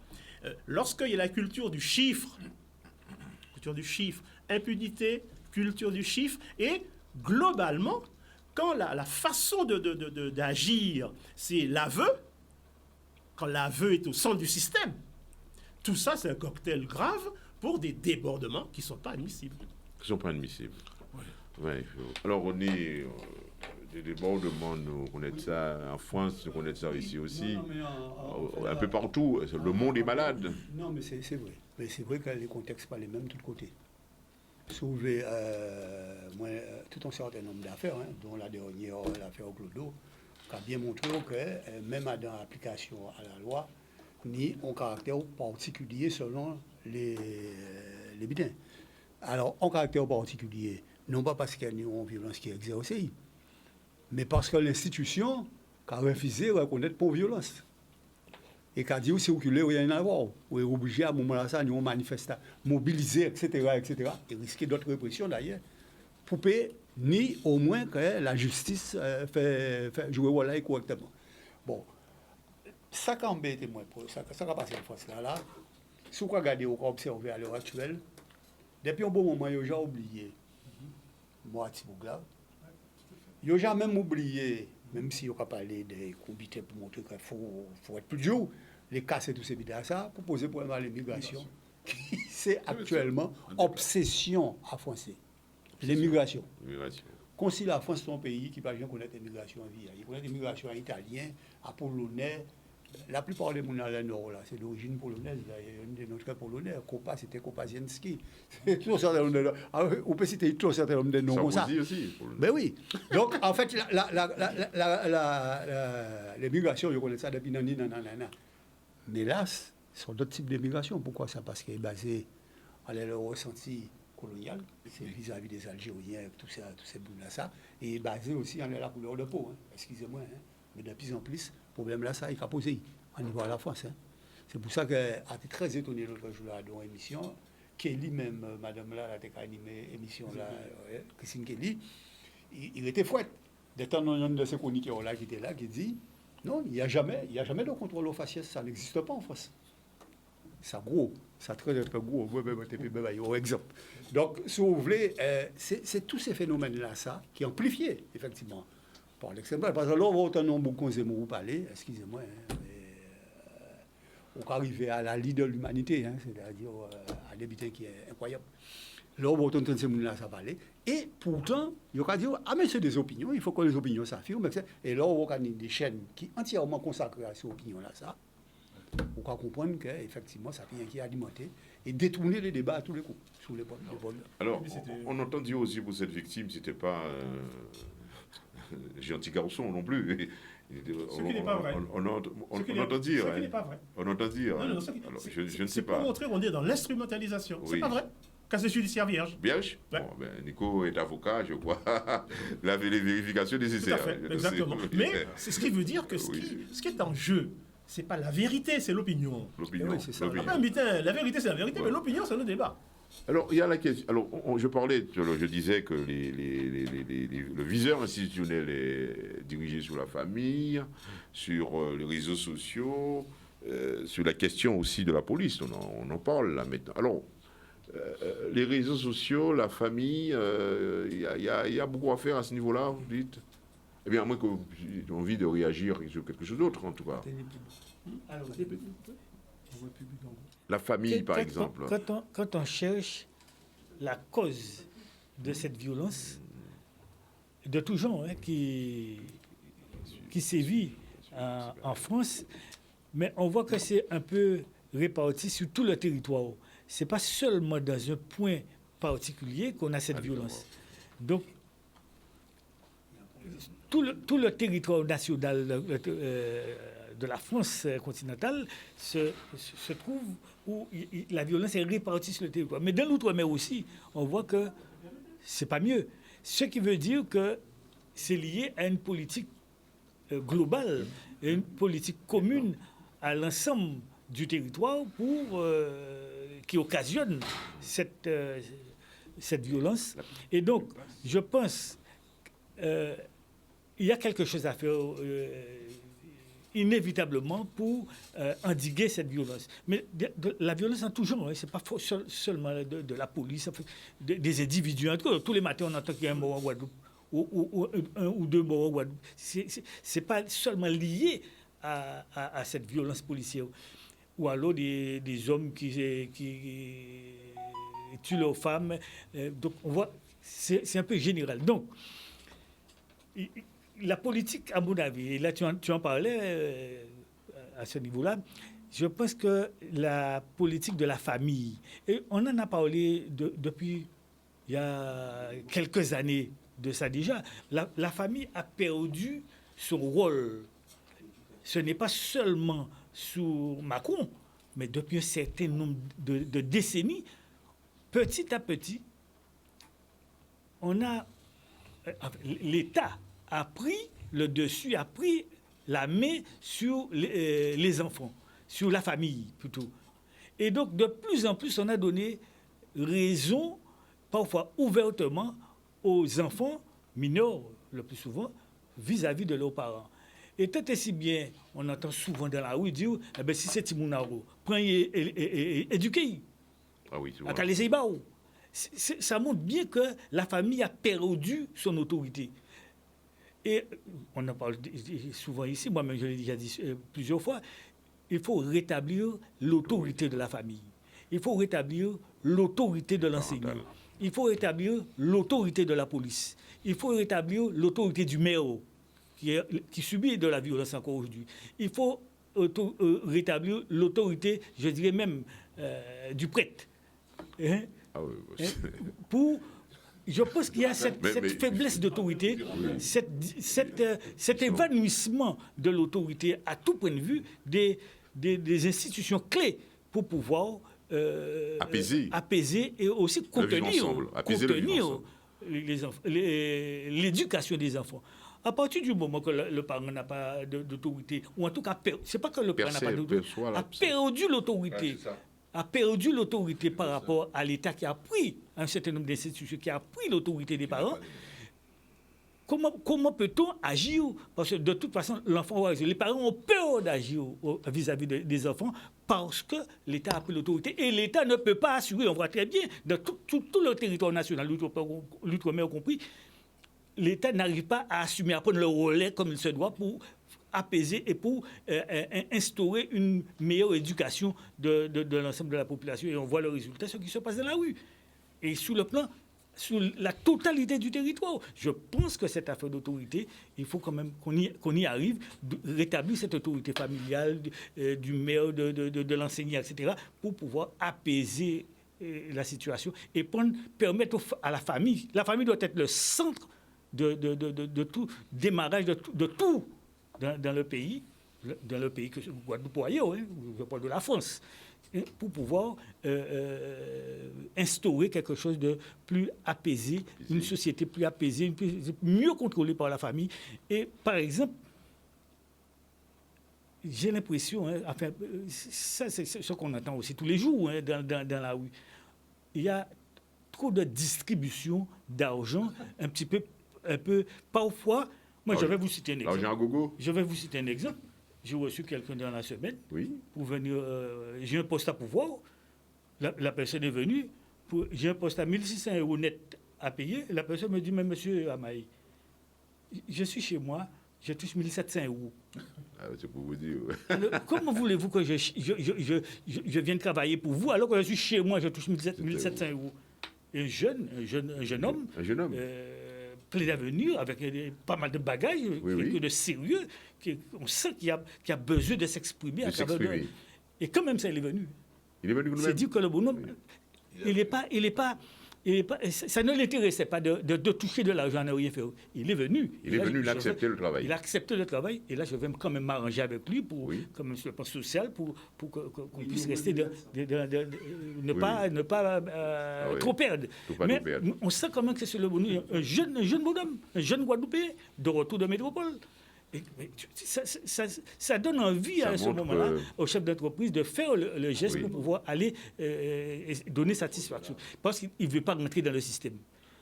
lorsqu'il y a la culture du chiffre, impunité, culture du chiffre, et globalement, quand la façon d'agir, c'est l'aveu, quand l'aveu est au centre du système, tout ça, c'est un cocktail grave pour des débordements qui ne sont pas admissibles. Qui ne sont pas admissibles. Oui. Ouais. Alors, on est... des débordements, nous connaissons ça en France, nous connaissons ça ici aussi. Un peu partout, le monde est malade. Non, mais c'est vrai. Mais c'est vrai que les contextes ne sont pas les mêmes de tous côtés. Soulever tout un certain nombre d'affaires, hein, dont la dernière, l'affaire Clodo, qui a bien montré que même dans l'application à la loi, ni un caractère particulier selon les bidins. Alors, un caractère particulier, non pas parce qu'il y a une violence qui est exercée, mais parce que l'institution a refusé de reconnaître pour violence. Et qui a dit aussi qu'il y a un avoir, ou est obligé à un moment là, nous manifester, mobiliser, etc., et risquer d'autres répressions d'ailleurs, pour payer, ni au moins que la justice fait jouer voilà correctement. Bon, ça qui embête moi, ça qui a passé en France là, si vous regardez ou observez à l'heure actuelle, depuis un bon moment, il y a déjà oublié moi, Tibougla. Il n'y a jamais même oublié, même si on a parlé des comités pour montrer qu'il faut être plus dur, les casser tous ces bidons, ça, pour poser problème à l'immigration. C'est actuellement obsession à français. L'immigration. Comme si la France est un pays qui ne peut pas connaître l'immigration en vie. Il connaît l'immigration en italien, à polonais. La plupart des gens dans le nord, c'est d'origine polonaise. Il y a une de notre polonais, Kopa, c'était Kopazienski. On peut citer tout un certain nombre de noms comme ça. Aussi. Ben oui. Donc, en fait, l'immigration, je connais ça depuis nanana. Mais là, ce sont d'autres types d'immigration. Pourquoi ça? Parce qu'elle est basée à le ressenti colonial, c'est vis-à-vis des Algériens, tous ces bouts-là, ça. Et basée aussi dans la couleur de peau, hein. Excusez-moi, hein. Mais de plus en plus, le problème là, ça, il a posé au niveau de la France. Hein. C'est pour ça qu'elle a été très étonnée l'autre jour là, dans l'émission. Kelly, même, madame là, elle a animé l'émission là, Christine Kelly, il était fouette. De temps en temps, de ces chroniqueurs là qui étaient là, qui dit non, il n'y a jamais de contrôle aux faciès, ça n'existe pas en France. Ça gros, ça très très gros, exemple. Donc, si vous voulez, c'est tous ces phénomènes-là, ça, qui amplifiés, effectivement. Par l'extrême droite. Parce que là, on va autant nombre de Zemmour vous parler, excusez-moi, hein, on va arriver à la leader de l'humanité, hein, c'est-à-dire à des butins qui est incroyable. Là, on va autant de Zemmour ça parler. Et pourtant, il va dire, ah mais c'est des opinions, il faut que les opinions s'affirment. Et là, on va avoir des chaînes qui sont entièrement consacrées à ces opinions-là, ça. On peut comprendre qu'effectivement, ça vient qui alimenter et détourner les débats à tous les coups, sur les points. Alors, on entend dire aussi pour cette victime, c'était pas un gentil garçon non plus. Ce qui n'est pas vrai. On entend dire. Ce qui n'est pas vrai. On entend dire. Non, Alors, je ne sais pas. Pour montrer qu'on est dans l'instrumentalisation. Oui. C'est pas vrai. Casier judiciaire vierge. Vierge. Ouais. Bon, ben, Nico est avocat, je crois. Il avait les vérifications nécessaires. Tout à fait, Je exactement. sais. Mais c'est ce qui veut dire que ce qui est en jeu, c'est pas la vérité, c'est l'opinion. L'opinion. Oui, c'est ça. l'opinion. Ah, putain, la vérité, c'est la vérité, Ouais. mais l'opinion, c'est le débat. Alors, il y a la question. Alors, je parlais, je disais que le viseur institutionnel est dirigé sur la famille, sur les réseaux sociaux, sur la question aussi de la police. On en parle là maintenant. Alors, les réseaux sociaux, la famille, il y a beaucoup à faire à ce niveau-là, vous dites? Eh bien, moi, j'ai envie de réagir sur quelque chose d'autre, en tout cas. Alors, La famille, par exemple. Quand on cherche la cause de cette violence, de tout genre, hein, qui sévit en France, mais on voit que c'est un peu réparti sur tout le territoire. Ce n'est pas seulement dans un point particulier qu'on a cette violence. Donc, tout le territoire national de la France continentale se trouve où la violence est répartie sur le territoire. Mais dans l'outre-mer aussi, on voit que c'est pas mieux. Ce qui veut dire que c'est lié à une politique globale, et une politique commune à l'ensemble du territoire qui occasionne cette violence. Et donc, je pense il y a quelque chose à faire inévitablement pour endiguer cette violence. Mais la violence en tout genre, hein, ce n'est pas seulement de la police, des individus. En tout cas, tous les matins, on entend qu'il y a un mort en Guadeloupe, ou un ou deux morts en Guadeloupe. Ce n'est pas seulement lié à cette violence policière. Ou alors des hommes qui tuent leurs femmes. Donc, on voit, c'est un peu général. Donc, la politique, à mon avis, et là tu en parlais à ce niveau-là, je pense que la politique de la famille, et on en a parlé depuis il y a quelques années de ça déjà, la famille a perdu son rôle. Ce n'est pas seulement sous Macron, mais depuis un certain nombre de décennies, petit à petit, l'État a pris le dessus, a pris la main sur les enfants, sur la famille plutôt. Et donc, de plus en plus, on a donné raison, parfois ouvertement, aux enfants mineurs, le plus souvent, vis-à-vis de leurs parents. Et tant et si bien, on entend souvent dans la rue dire, eh ben, si c'est Timounaro, prenez et éduquez. Ah oui, c'est vrai. Ça montre bien que la famille a perdu son autorité. Et on en parle souvent ici, moi-même je l'ai déjà dit plusieurs fois, il faut rétablir l'autorité de la famille. Il faut rétablir l'autorité de l'enseignant. Il faut rétablir l'autorité de la police. Il faut rétablir l'autorité du maire qui subit de la violence encore aujourd'hui. Il faut rétablir l'autorité, je dirais même, du prêtre. Hein? Ah oui, Je pense qu'il y a cette faiblesse d'autorité, cet évanouissement de l'autorité à tout point de vue des institutions clés pour pouvoir apaiser et aussi contenir l'éducation des enfants. À partir du moment que le parent n'a pas d'autorité, ou en tout cas, c'est pas que le parent n'a pas d'autorité, a perdu l'autorité. A perdu l'autorité par rapport à l'État qui a pris un certain nombre d'institutions, qui a pris l'autorité des parents. Comment peut-on agir? Parce que de toute façon, l'enfant, les parents ont peur d'agir vis-à-vis des enfants parce que l'État a pris l'autorité. Et l'État ne peut pas assurer, on voit très bien, dans tout le territoire national, l'outre-mer compris, l'État n'arrive pas à assumer, à prendre le relais comme il se doit pour apaiser et pour instaurer une meilleure éducation de l'ensemble de la population. Et on voit le résultat, ce qui se passe dans la rue. Et sur le plan sur la totalité du territoire. Je pense que cette affaire d'autorité, il faut quand même qu'on y arrive, de rétablir cette autorité familiale du maire, de l'enseignant, etc., pour pouvoir apaiser la situation et permettre à la famille doit être le centre de tout démarrage, de tout dans le pays que Guadeloupe ou ailleurs, je parle de la France, pour pouvoir instaurer quelque chose de plus apaisé, une société plus apaisée, mieux contrôlée par la famille. Et par exemple, j'ai l'impression, ça c'est ce qu'on entend aussi tous les jours dans la rue, il y a trop de distribution d'argent, un peu, parfois, moi je vais vous citer un exemple. L'argent à gogo. Je vais vous citer un exemple. J'ai reçu quelqu'un dans la semaine pour venir. J'ai un poste à pouvoir. La personne est venue. J'ai un poste à 1600 € net à payer. La personne me dit, mais monsieur Amaï, je suis chez moi, je touche 1700 €. Ah, c'est pour vous dire. Alors, comment voulez-vous que je vienne travailler pour vous alors que je suis chez moi, je touche 1700 €? Un jeune homme. Un jeune homme. Plein d'avenir, avec pas mal de bagages, de sérieux, on sent qu'il y a besoin de s'exprimer à travers de... Et quand même, ça, il est venu. Il est venu nous-mêmes. C'est dire que le bonhomme, il est pas, ça ne l'intéressait pas de toucher de l'argent, ne rien faire. Il est venu. Il a accepté le travail. Il a accepté le travail. Et là, je vais quand même m'arranger avec lui, comme sur le plan social, pour qu'on puisse rester, ne pas trop perdre. Mais on sent quand même que c'est le bonhomme, un jeune bonhomme, un jeune Guadeloupéen, de retour de métropole. Et, ça donne envie à ce moment-là au chef d'entreprise de faire le geste pour pouvoir aller donner satisfaction. Parce qu'il ne veut pas rentrer dans le système.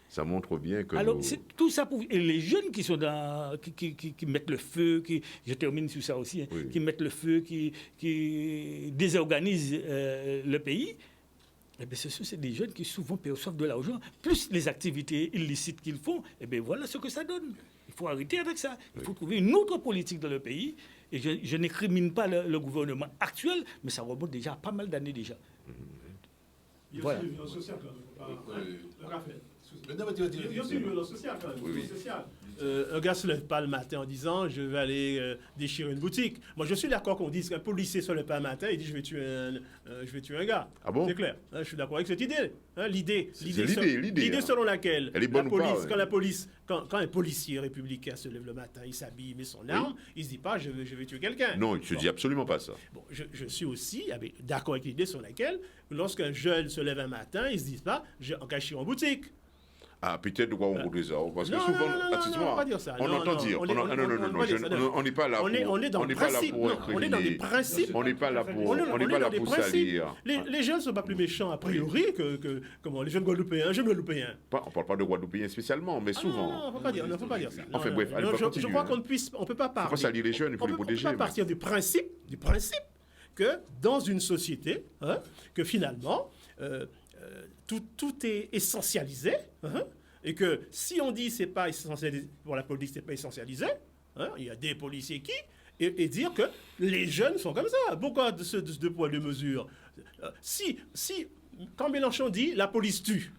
Ça montre bien que... Alors, c'est tout ça pour... Et les jeunes qui sont qui mettent le feu, je termine sur ça aussi, qui mettent le feu, qui désorganisent le pays, eh bien, c'est des jeunes qui souvent perçoivent de l'argent, plus les activités illicites qu'ils font, eh bien, voilà ce que ça donne. Il faut arrêter avec ça. Il faut trouver une autre politique dans le pays. Et je n'écrimine pas le gouvernement actuel, mais ça remonte déjà à pas mal d'années déjà. Il y a aussi une violence sociale quand même. Raphaël. Il y a aussi une violence sociale quand même. Un gars ne se lève pas le matin en disant je vais aller déchirer une boutique. Moi je suis d'accord qu'on dise qu'un policier ne se lève pas le matin et dit je vais tuer un gars. Ah bon? C'est clair. Je suis d'accord avec cette idée. L'idée hein. Selon laquelle elle est bonne quand un policier républicain se lève le matin, il s'habille, il met son arme, il ne se dit pas je vais tuer quelqu'un. Non, il ne se dit absolument pas ça. Bon, je suis aussi d'accord avec l'idée sur laquelle lorsqu'un jeune se lève un matin, il ne se dit pas je vais en cacher en boutique. Ah, peut-être de quoi on voudrait ça. Parce que non, souvent, on va dire ça. On entend dire. On n'est pas là pour. On est dans le principe. On est dans des principes. On n'est pas là pour salir. Les jeunes ne sont pas plus méchants a priori que les jeunes Guadeloupéens. Un jeune Guadeloupéen. On ne parle pas de Guadeloupéens spécialement, mais souvent. Non, il ne faut pas dire ça. Enfin bref, je crois qu'on ne peut pas parler. Il faut pas salir les jeunes, il faut les protéger. On peut pas partir du principe que dans une société, que finalement, tout est essentialisé. Et que si on dit c'est pas essentialisé pour la police, c'est pas essentialisé, il y a des policiers qui et dire que les jeunes sont comme ça. Pourquoi de ce deux poids deux mesures? Si quand Mélenchon dit la police tue,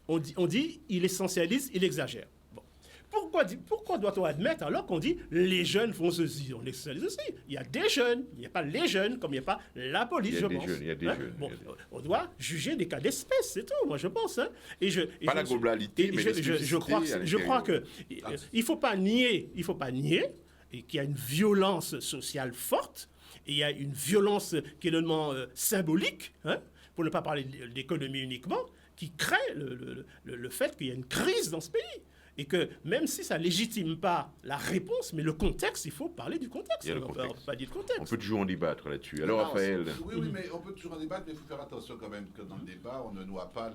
on dit il essentialise, il exagère. Bon. Pourquoi doit-on admettre alors qu'on dit les jeunes font ceci? On essentialise aussi. Il y a des jeunes, il n'y a pas les jeunes comme il n'y a pas la police, je pense. Il y a des jeunes. Bon, on doit juger des cas d'espèce, c'est tout, moi je pense. Pas la globalité, mais je crois que il faut pas nier qu'il y a une violence sociale forte, et il y a une violence qui est normalement symbolique, pour ne pas parler d'économie uniquement, qui crée le fait qu'il y a une crise dans ce pays. Et que même si ça ne légitime pas la réponse, mais le contexte, il faut parler du contexte. On ne peut pas dire contexte. On peut toujours en débattre là-dessus. Alors, Raphaël. Oui, mais on peut toujours en débattre, mais il faut faire attention quand même que dans le débat, on ne noie pas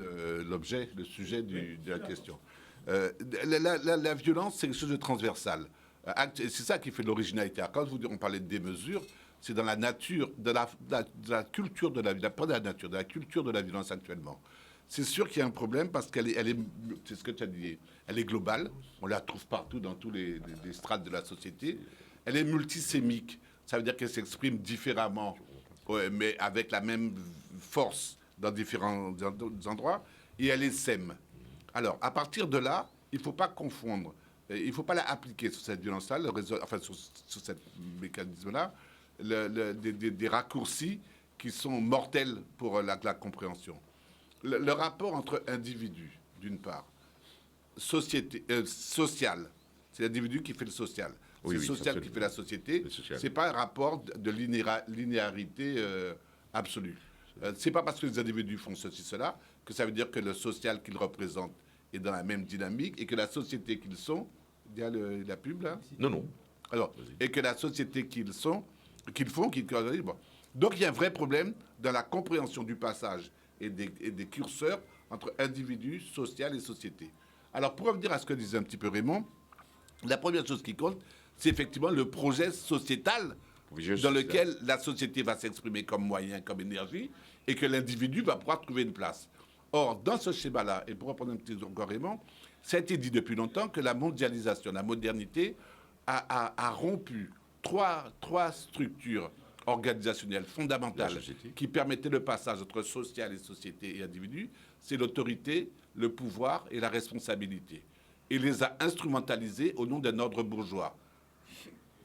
l'objet, le sujet de la question. La violence, c'est quelque chose de transversal. C'est ça qui fait l'originalité. Quand on parlait de démesure, c'est dans la nature, de la culture de la violence, pas de la nature, de la culture de la violence actuellement. C'est sûr qu'il y a un problème parce qu'elle est, c'est ce que tu as dit, elle est globale, on la trouve partout dans tous les strates de la société. Elle est multisémique, ça veut dire qu'elle s'exprime différemment, mais avec la même force dans différents endroits, et elle est sème. Alors, à partir de là, il ne faut pas confondre, il ne faut pas l'appliquer sur cette violence-là, sur ce mécanisme-là, des raccourcis qui sont mortels pour la compréhension. Le rapport entre individus, d'une part, social, c'est l'individu qui fait le social. Oui, c'est le social qui fait la société. Ce n'est pas un rapport de linéarité absolue. Ce n'est pas parce que les individus font ceci, cela, que ça veut dire que le social qu'ils représentent est dans la même dynamique et que la société qu'ils sont... Il y a la pub, là? Non. Alors, et que la société qu'ils font... Bon. Donc, il y a un vrai problème dans la compréhension du passage et des curseurs entre individus, social et société. Alors, pour revenir à ce que disait un petit peu Raymond, la première chose qui compte, c'est effectivement le projet sociétal dans lequel la société va s'exprimer comme moyen, comme énergie, et que l'individu va pouvoir trouver une place. Or, dans ce schéma-là, et pour reprendre un petit peu encore Raymond, ça a été dit depuis longtemps que la mondialisation, la modernité, a rompu trois structures organisationnelles fondamentales qui permettaient le passage entre social et société et individu. C'est l'autorité, le pouvoir et la responsabilité. Et les a instrumentalisés au nom d'un ordre bourgeois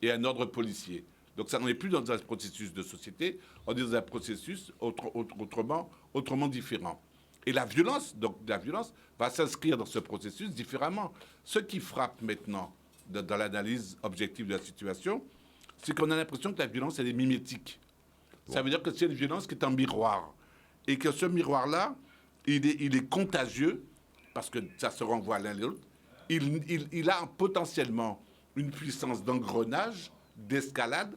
et un ordre policier. Donc ça n'en est plus dans un processus de société, on est dans un processus autrement différent. Et la violence va s'inscrire dans ce processus différemment. Ce qui frappe maintenant dans l'analyse objective de la situation, c'est qu'on a l'impression que la violence, elle est mimétique. Bon. Ça veut dire que c'est une violence qui est un miroir. Et que ce miroir-là, il est contagieux, parce que ça se renvoie l'un l'autre. Il a potentiellement une puissance d'engrenage, d'escalade.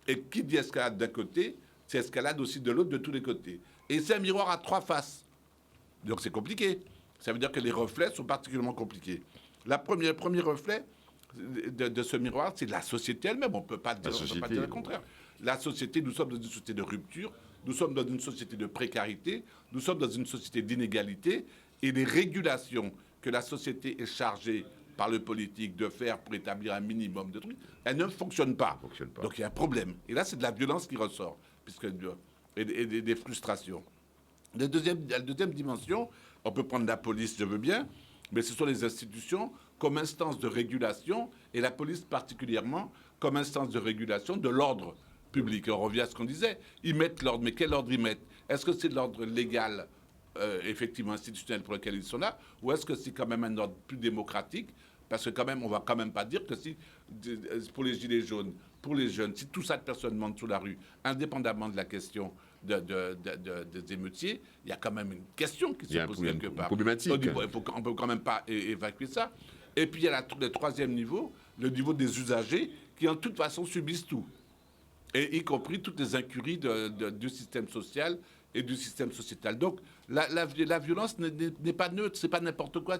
Et qui dit escalade d'un côté, c'est escalade aussi de l'autre, de tous les côtés. Et c'est un miroir à trois faces. Donc c'est compliqué. Ça veut dire que les reflets sont particulièrement compliqués. Le premier reflet de ce miroir, c'est la société elle-même. On ne peut pas dire le contraire. La société, nous sommes dans une société de rupture, nous sommes dans une société de précarité, nous sommes dans une société d'inégalité, et les régulations que la société est chargée par le politique de faire pour établir un minimum de trucs, elles ne fonctionnent pas. Donc il y a un problème. Et là, c'est de la violence qui ressort, et des frustrations. La deuxième dimension, on peut prendre la police, je veux bien, mais ce sont les institutions comme instance de régulation, et la police particulièrement comme instance de régulation de l'ordre public. On revient à ce qu'on disait. Ils mettent l'ordre, mais quel ordre ils mettent? Est-ce que c'est de l'ordre légal, effectivement institutionnel pour lequel ils sont là, ou est-ce que c'est quand même un ordre plus démocratique? Parce que quand même, on va quand même pas dire que si, pour les gilets jaunes, pour les jeunes, si tout ça de personnes montent sous la rue, indépendamment de la question des émeutiers, il y a quand même une question qui se pose quelque part. Problématique. On ne peut quand même pas évacuer ça. Et puis il y a le troisième niveau, le niveau des usagers, qui en toute façon subissent tout, et y compris toutes les incuries du système social et du système sociétal. Donc la violence n'est pas neutre, c'est pas n'importe quoi.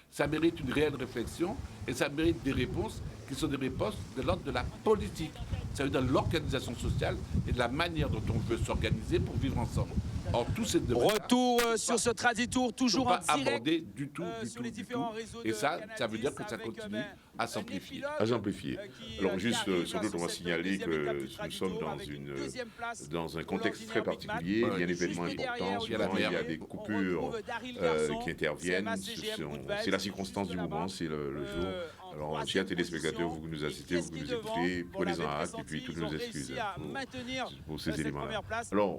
Ça mérite une réelle réflexion, et ça mérite des réponses qui sont des réponses de l'ordre de la politique. Ça veut dire de l'organisation sociale et de la manière dont on veut s'organiser pour vivre ensemble. Or, tous ces retour sur ce Traditour, toujours en direct abordé du tout. Et ça veut dire que ça continue à s'amplifier. Alors juste, sans doute, on va signaler que nous sommes dans un contexte très particulier. Il y a un événement important. Souvent, il y a des coupures qui interviennent. C'est la circonstance du moment, c'est le jour. Alors, chers téléspectateurs, vous nous assistez, vous nous écoutez, prenez-en acte et puis toutes nos excuses pour ces éléments-là. Alors,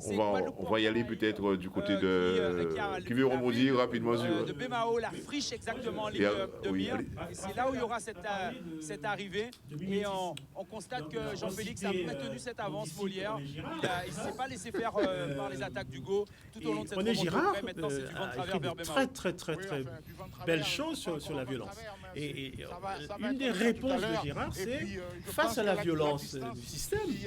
on va y aller peut-être du côté de... Qui veut rebondir rapidement sur... De Bémao, la friche exactement, l'île de Mire. C'est là où il y aura cette arrivée. Et on constate que Jean-Félix a maintenu cette avance Molière. Il ne s'est pas laissé faire par les attaques d'Hugo tout au long de cette remontée. Girard maintenant, c'est du vent de travers vers Bémao. Très belle chose sur la violence. Et une des réponses de Girard, c'est face à la violence du système, il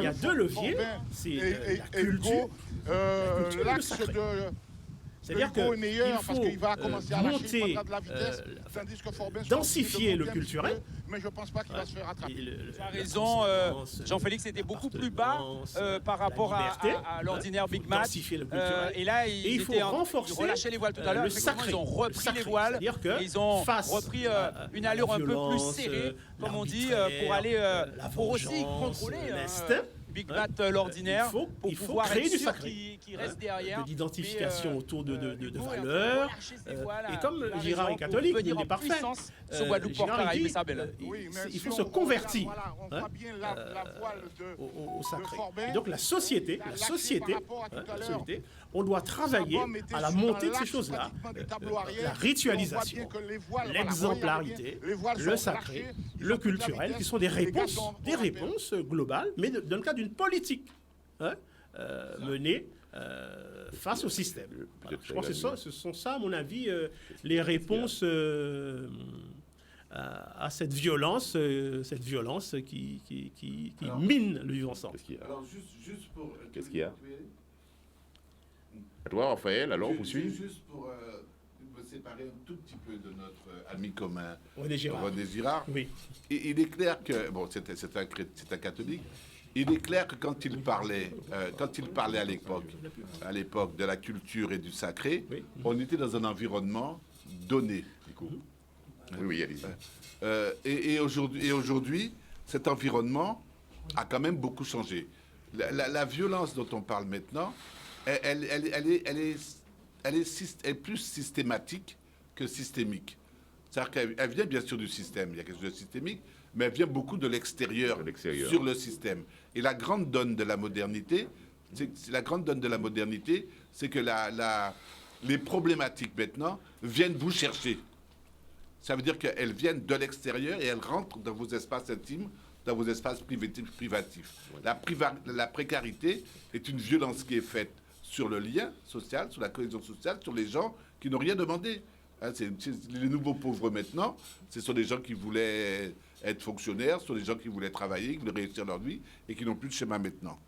y a deux leviers, c'est la culture et le sacré. C'est-à-dire qu'il faut monter, densifier le culturel. Mais je ne pense pas qu'il va se faire attraper. Tu as raison, Jean-Félix était beaucoup plus bas par rapport à l'ordinaire Big Match. Et là, il faut renforcer, ils relâchaient les voiles tout à l'heure. Ils ont repris les voiles. Ils ont repris une allure un peu plus serrée, comme on dit, pour aller pour aussi contrôler. Big Bat l'ordinaire, il faut pouvoir créer être du sûr sacré, qu'il reste derrière. de l'identification autour de Hugo, valeurs. Et comme Girard est catholique, il n'est pas parfait. Sur Guadeloupe, Caraïbes et Sabelle. Il faut se convertir au sacré. Et donc la société, on doit travailler à la montée de ces choses-là, la ritualisation, l'exemplarité, le sacré, le culturel, qui sont des réponses globales, mais dans le cadre d'une politique menée face au système. Voilà. Je pense que ce sont ça, à mon avis, les réponses à cette violence qui mine le vivre ensemble. Alors, juste pour... Qu'est-ce qu'il y a? À toi, Raphaël, alors, poursuis. Juste pour me séparer un tout petit peu de notre ami commun, René Girard. Oui. Il est clair que... Bon, c'est un catholique. Il est clair que quand il parlait à l'époque de la culture et du sacré, on était dans un environnement donné, du coup. Oui, allez-y. Et aujourd'hui, cet environnement a quand même beaucoup changé. La violence dont on parle maintenant, elle est plus systématique que systémique. C'est-à-dire qu'elle vient bien sûr du système, il y a quelque chose de systémique, mais elle vient beaucoup de l'extérieur sur le système. Et la grande donne de la modernité, c'est que les problématiques maintenant viennent vous chercher. Ça veut dire qu'elles viennent de l'extérieur et elles rentrent dans vos espaces intimes, dans vos espaces privatifs. La précarité est une violence qui est faite sur le lien social, sur la cohésion sociale, sur les gens qui n'ont rien demandé. C'est les nouveaux pauvres maintenant, ce sont des gens qui voulaient être fonctionnaires, ce sont des gens qui voulaient travailler, qui voulaient réussir leur vie et qui n'ont plus de schéma maintenant.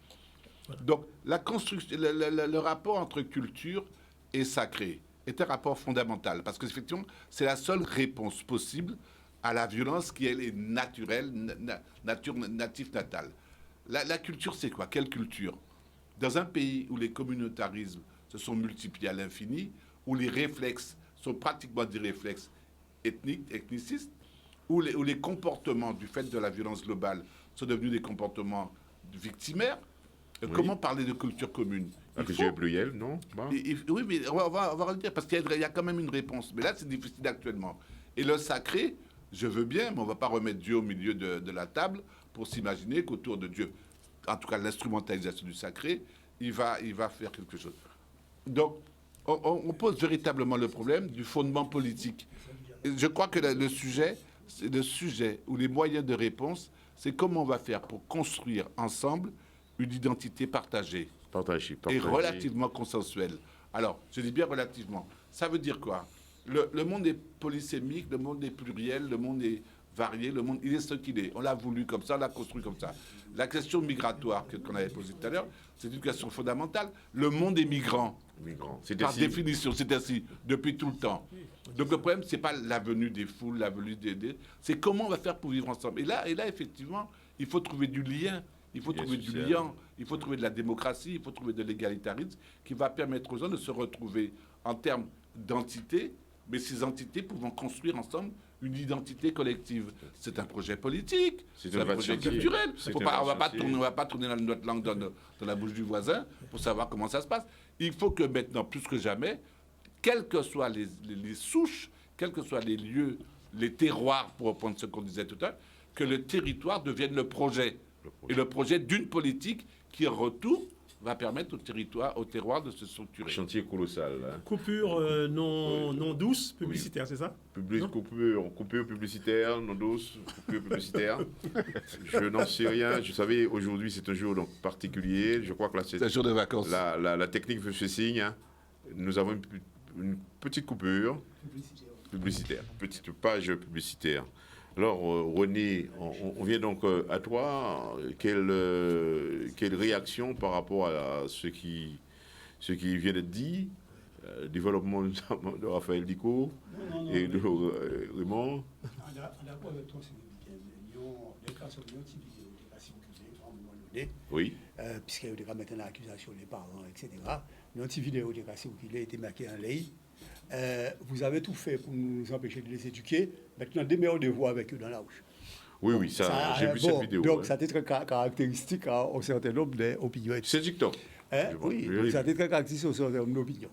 Donc, le rapport entre culture et sacré est un rapport fondamental parce que effectivement, c'est la seule réponse possible à la violence qui elle, est naturelle, natif natale. La culture, c'est quoi? Quelle culture? Dans un pays où les communautarismes se sont multipliés à l'infini, où les réflexes sont pratiquement des réflexes ethnicistes, où les comportements du fait de la violence globale sont devenus des comportements victimaires. Oui. Comment parler de culture commune? La culture plurielle, non? Oui, mais on va le dire, parce qu'il y a quand même une réponse. Mais là, c'est difficile actuellement. Et le sacré, je veux bien, mais on ne va pas remettre Dieu au milieu de la table pour s'imaginer qu'autour de Dieu, en tout cas l'instrumentalisation du sacré, il va faire quelque chose. Donc, on pose véritablement le problème du fondement politique. Et je crois que le sujet ou les moyens de réponse, c'est comment on va faire pour construire ensemble une identité partagée. Et relativement consensuelle. Alors, je dis bien relativement. Ça veut dire quoi? Le monde est polysémique, le monde est pluriel, le monde est varié, le monde, il est ce qu'il est. On l'a voulu comme ça, on l'a construit comme ça. La question migratoire qu'on avait posée tout à l'heure, c'est une question fondamentale. Le monde est migrant. Par définition, c'est ainsi, depuis tout le temps. Donc le problème, ce n'est pas la venue des foules, la venue des... C'est comment on va faire pour vivre ensemble. Et là, effectivement, il faut trouver du lien. Il faut trouver du lien, il faut trouver de la démocratie, il faut trouver de l'égalitarisme qui va permettre aux gens de se retrouver en termes d'entités, mais ces entités pouvant construire ensemble une identité collective. C'est un projet politique, c'est un projet culturel. On ne va pas tourner notre langue dans la bouche du voisin pour savoir comment ça se passe. Il faut que maintenant, plus que jamais, quelles que soient les souches, quels que soient les lieux, les terroirs, pour reprendre ce qu'on disait tout à l'heure, que le territoire devienne le projet. Et le projet d'une politique qui, en retour, va permettre au terroir de se structurer. Chantier colossal. Hein. Coupure non douce, publicitaire, oui. C'est ça? Coupure publicitaire, non douce, coupure publicitaire. Je n'en sais rien. Je savais, aujourd'hui, c'est un jour donc, particulier. Je crois que là, c'est un jour de vacances. La technique fait signe. Hein. Nous avons une petite coupure publicitaire. Petite page publicitaire. Alors, René, on vient donc à toi. Quelle réaction par rapport à ce qui vient d'être dit, développement de Raphaël Dicot et de Raymond? D'accord avec toi, c'est bien. Oui. Puisqu'il y a des cas maintenant l'accusation des parents, etc. Une petite vidéo de cas qui a été marquée en ligne. Vous avez tout fait pour nous empêcher de les éduquer. Maintenant, démettez-vous avec eux dans la bouche. Oui, ça, j'ai vu cette vidéo. Donc, ça a été très caractéristique à un certain nombre d'opinions. C'est TikTok. Oui, donc ça a été très caractéristique à un certain nombre d'opinions.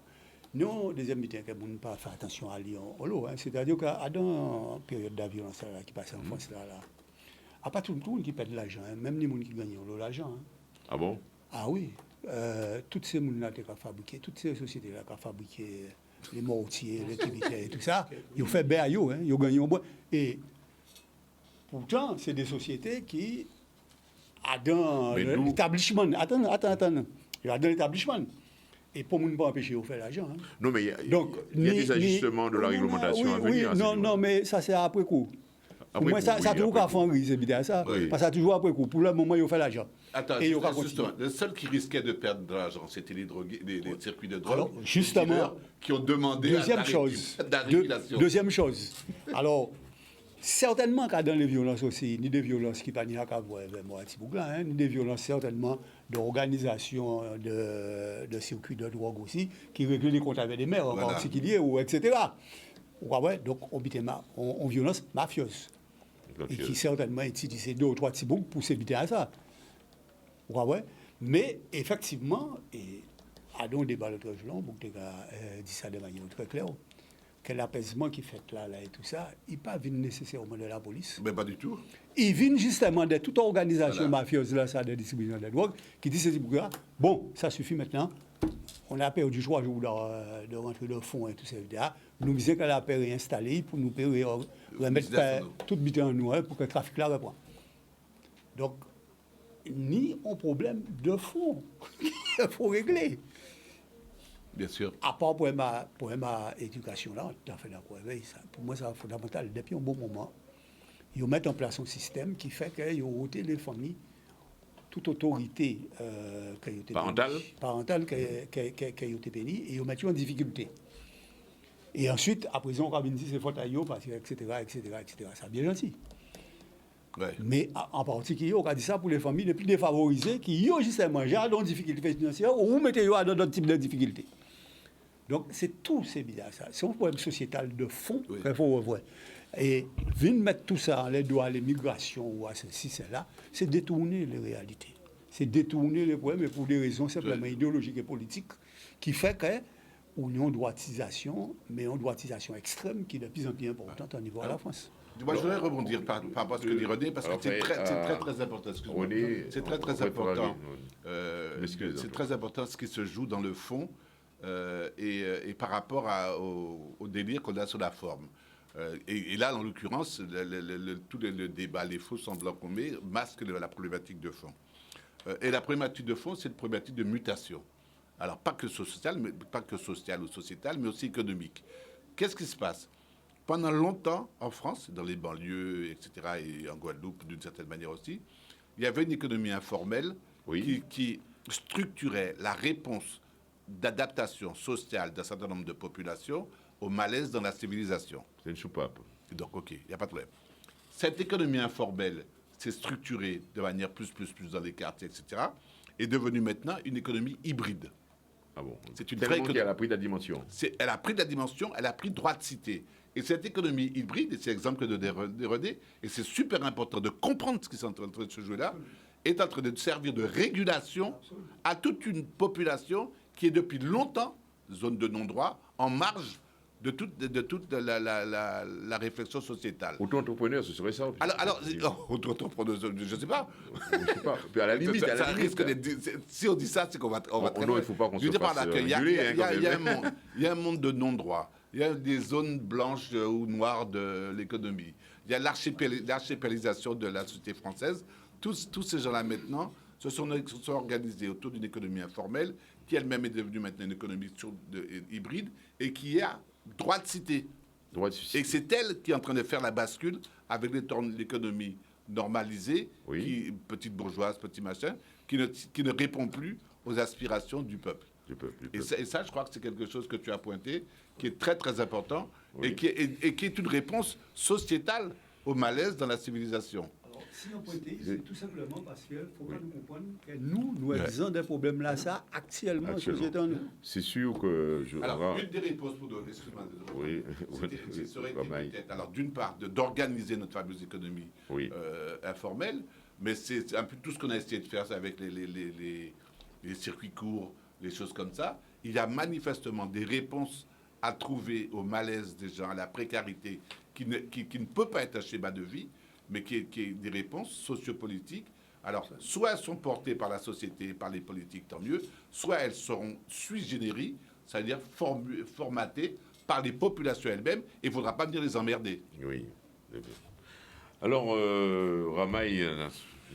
Nous, deuxième meeting, que nous pas faire attention à Lyon, c'est-à-dire qu'à dans une période de violence qui passe en France, à pas tout le monde qui perd de l'argent, même les gens qui gagnent l'argent. Ah bon? Ah oui. Toutes ces gens-là qui ont fabriqué, toutes ces sociétés-là qui ont fabriqué les mortiers, les tibitaires et tout ça, ils ont fait BAYO, ils ont gagné au bois. Et pourtant, c'est des sociétés qui, dans l'établissement, attends, il y a dans l'établissement. Et pour ne pas empêcher de faire l'argent. Non, mais il y a des ajustements de la réglementation à venir. Non, mais ça, c'est après coup. Pour moi, ça a toujours qu'à faire un ça. Parce que ça a toujours après coup. Pour le moment, il fait l'argent. Attends, justement, le seul qui risquait de perdre de l'argent, c'était les circuits de drogue. Alors, justement, qui ont demandé Deuxième chose. Alors, certainement qu'il y a dans les violences aussi, ni des violences qui ne sont pas vers moi, ni des violences certainement d'organisation de circuits de drogue aussi, qui règlent les comptes avec des maires en particulier, ou etc. Ouais, donc on violence mafieuse. Et qui certainement utilisait 2 ou 3 petits boucs pour s'éviter à ça. Ouais. Mais effectivement, et à un débat l'autre jour, pour que dit ça de manière très claire, que l'apaisement qui fait là et tout ça, il n'est pas venu nécessairement de la police. Mais pas du tout. Il vient justement de toute organisation mafieuse là, ça, de distribution de drogue, qui dit ces boucs-là, bon, ça suffit maintenant. On a perdu 3 jours de rentrer de fonds et tout ça, etc. Nous disons qu'elle a pu réinstaller pour nous remettre tout bité en nous pour que le trafic là reprend. Donc, ni un problème de fonds qu'il faut régler. Bien sûr. À part pour ma éducation là, on a fait d'accord avec ça. Pour moi, c'est fondamental. Depuis un bon moment, ils mettent en place un système qui fait qu'ils ont ôté les familles toute autorité parentale qui a été bénie et ils mettent en difficulté. Et ensuite, à présent, on dit c'est faute à eux, parce que, etc. C'est bien gentil. Ouais. Mais en particulier, on a dit ça pour les familles les plus défavorisées qui ont justement déjà dans des difficultés financières ou mettez dans d'autres types de difficultés. Donc, c'est tout, c'est bizarre ça. C'est un problème sociétal de fond qu'il faut revoir. Et venir mettre tout ça en les doigts à l'immigration ou à ceci, cela, c'est détourner les réalités. C'est détourner les problèmes, mais pour des raisons simplement idéologiques et politiques, qui fait qu'on a une droitisation, mais une droitisation extrême qui est de plus en plus importante au niveau de la France. Moi, je voudrais rebondir par rapport à ce que dit René, parce que c'est très important. Excuse-moi. C'est très important. C'est très important ce qui se joue dans le fond et par rapport au délire qu'on a sur la forme. Et là, en l'occurrence, tout le débat, les faux semblants qu'on met, masque la problématique de fond. Et la problématique de fond, c'est une problématique de mutation. Alors, pas que sociale ou sociétale, mais aussi économique. Qu'est-ce qui se passe? Pendant longtemps, en France, dans les banlieues, etc., et en Guadeloupe, d'une certaine manière aussi, il y avait une économie informelle qui structurait la réponse d'adaptation sociale d'un certain nombre de populations au malaise dans la civilisation. C'est une soupape. Donc, OK, il n'y a pas de problème. Cette économie informelle s'est structurée de manière plus dans les quartiers, etc., est devenue maintenant une économie hybride. Ah bon? C'est une vraie économie. Elle a pris de la dimension. Elle a pris de la dimension, elle a pris droit de cité. Et cette économie hybride, et c'est l'exemple de René, et c'est super important de comprendre ce qui est en train de se jouer là, est en train de servir de régulation à toute une population qui est depuis longtemps, zone de non-droit, en marge de toute la réflexion sociétale. Auto-entrepreneur, ce serait ça? Auto-entrepreneur, je ne sais pas. Je ne sais pas. Puis à la limite, ça risque si on dit ça, c'est qu'on va très loin. Non, il ne faut pas qu'on se fasse réguler. Il y a un monde de non-droit. Il y a des zones blanches ou noires de l'économie. Il y a l'archipélisation de la société française. Tous ces gens-là, maintenant, se sont organisés autour d'une économie informelle qui elle-même est devenue maintenant une économie hybride et qui a droit de cité. Et c'est elle qui est en train de faire la bascule avec l'économie normalisée, petite bourgeoise, petit machin, qui ne répond plus aux aspirations du peuple. Et ça, je crois que c'est quelque chose que tu as pointé, qui est très, très important et qui est une réponse sociétale au malaise dans la civilisation. Sinon, c'est tout simplement parce qu'il faut pas nous comprendre que nous avons des problèmes là, ça, actuellement, société en nous. C'est sûr que... Alors, une des réponses pour donner, excuse-moi, serait peut-être, alors d'une part, d'organiser notre fameuse économie informelle, mais c'est un peu tout ce qu'on a essayé de faire avec les circuits courts, les choses comme ça. Il y a manifestement des réponses à trouver au malaise des gens, à la précarité, qui ne peut pas être un schéma de vie, mais qui est des réponses sociopolitiques. Alors, soit elles sont portées par la société, par les politiques, tant mieux, soit elles seront sui generis, c'est-à-dire formatées par les populations elles-mêmes, et il ne faudra pas venir les emmerder. Oui. Alors, Ramaï,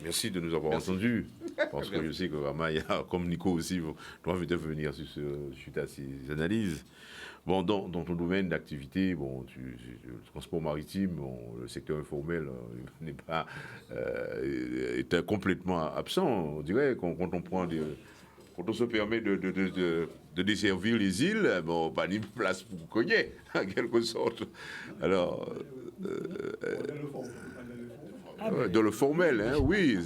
merci de nous avoir entendus, parce que je sais que Ramaï, comme Nico aussi, doit venir sur ces analyses. Bon, dans ton domaine d'activité, le transport maritime, le secteur informel n'est pas est complètement absent. On dirait quand on se permet de desservir les îles, pas ni place pour cogner, en quelque sorte. Alors, dans le formel, hein, oui.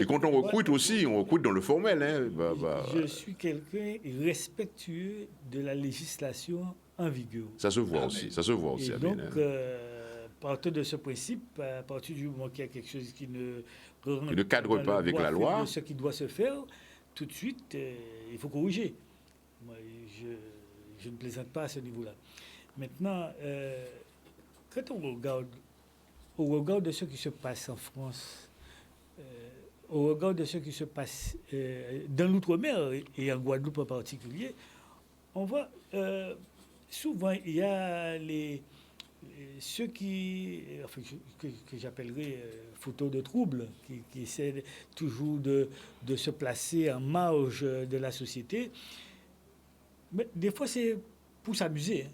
Et quand on recrute aussi, on recrute dans le formel. Hein, Je suis quelqu'un respectueux de la législation en vigueur. Ça se voit aussi. Et donc, partir de ce principe, à partir du moment qu'il y a quelque chose qui ne cadre pas avec la loi, de ce qui doit se faire, tout de suite, il faut corriger. Moi, je ne plaisante pas à ce niveau-là. Maintenant, quand on regarde, au regard de ce qui se passe en France, au regard de ce qui se passe dans l'outre-mer et en Guadeloupe en particulier, on voit souvent il y a ceux que j'appellerais fauteurs de troubles, qui essaient toujours de se placer en marge de la société. Mais des fois, c'est pour s'amuser.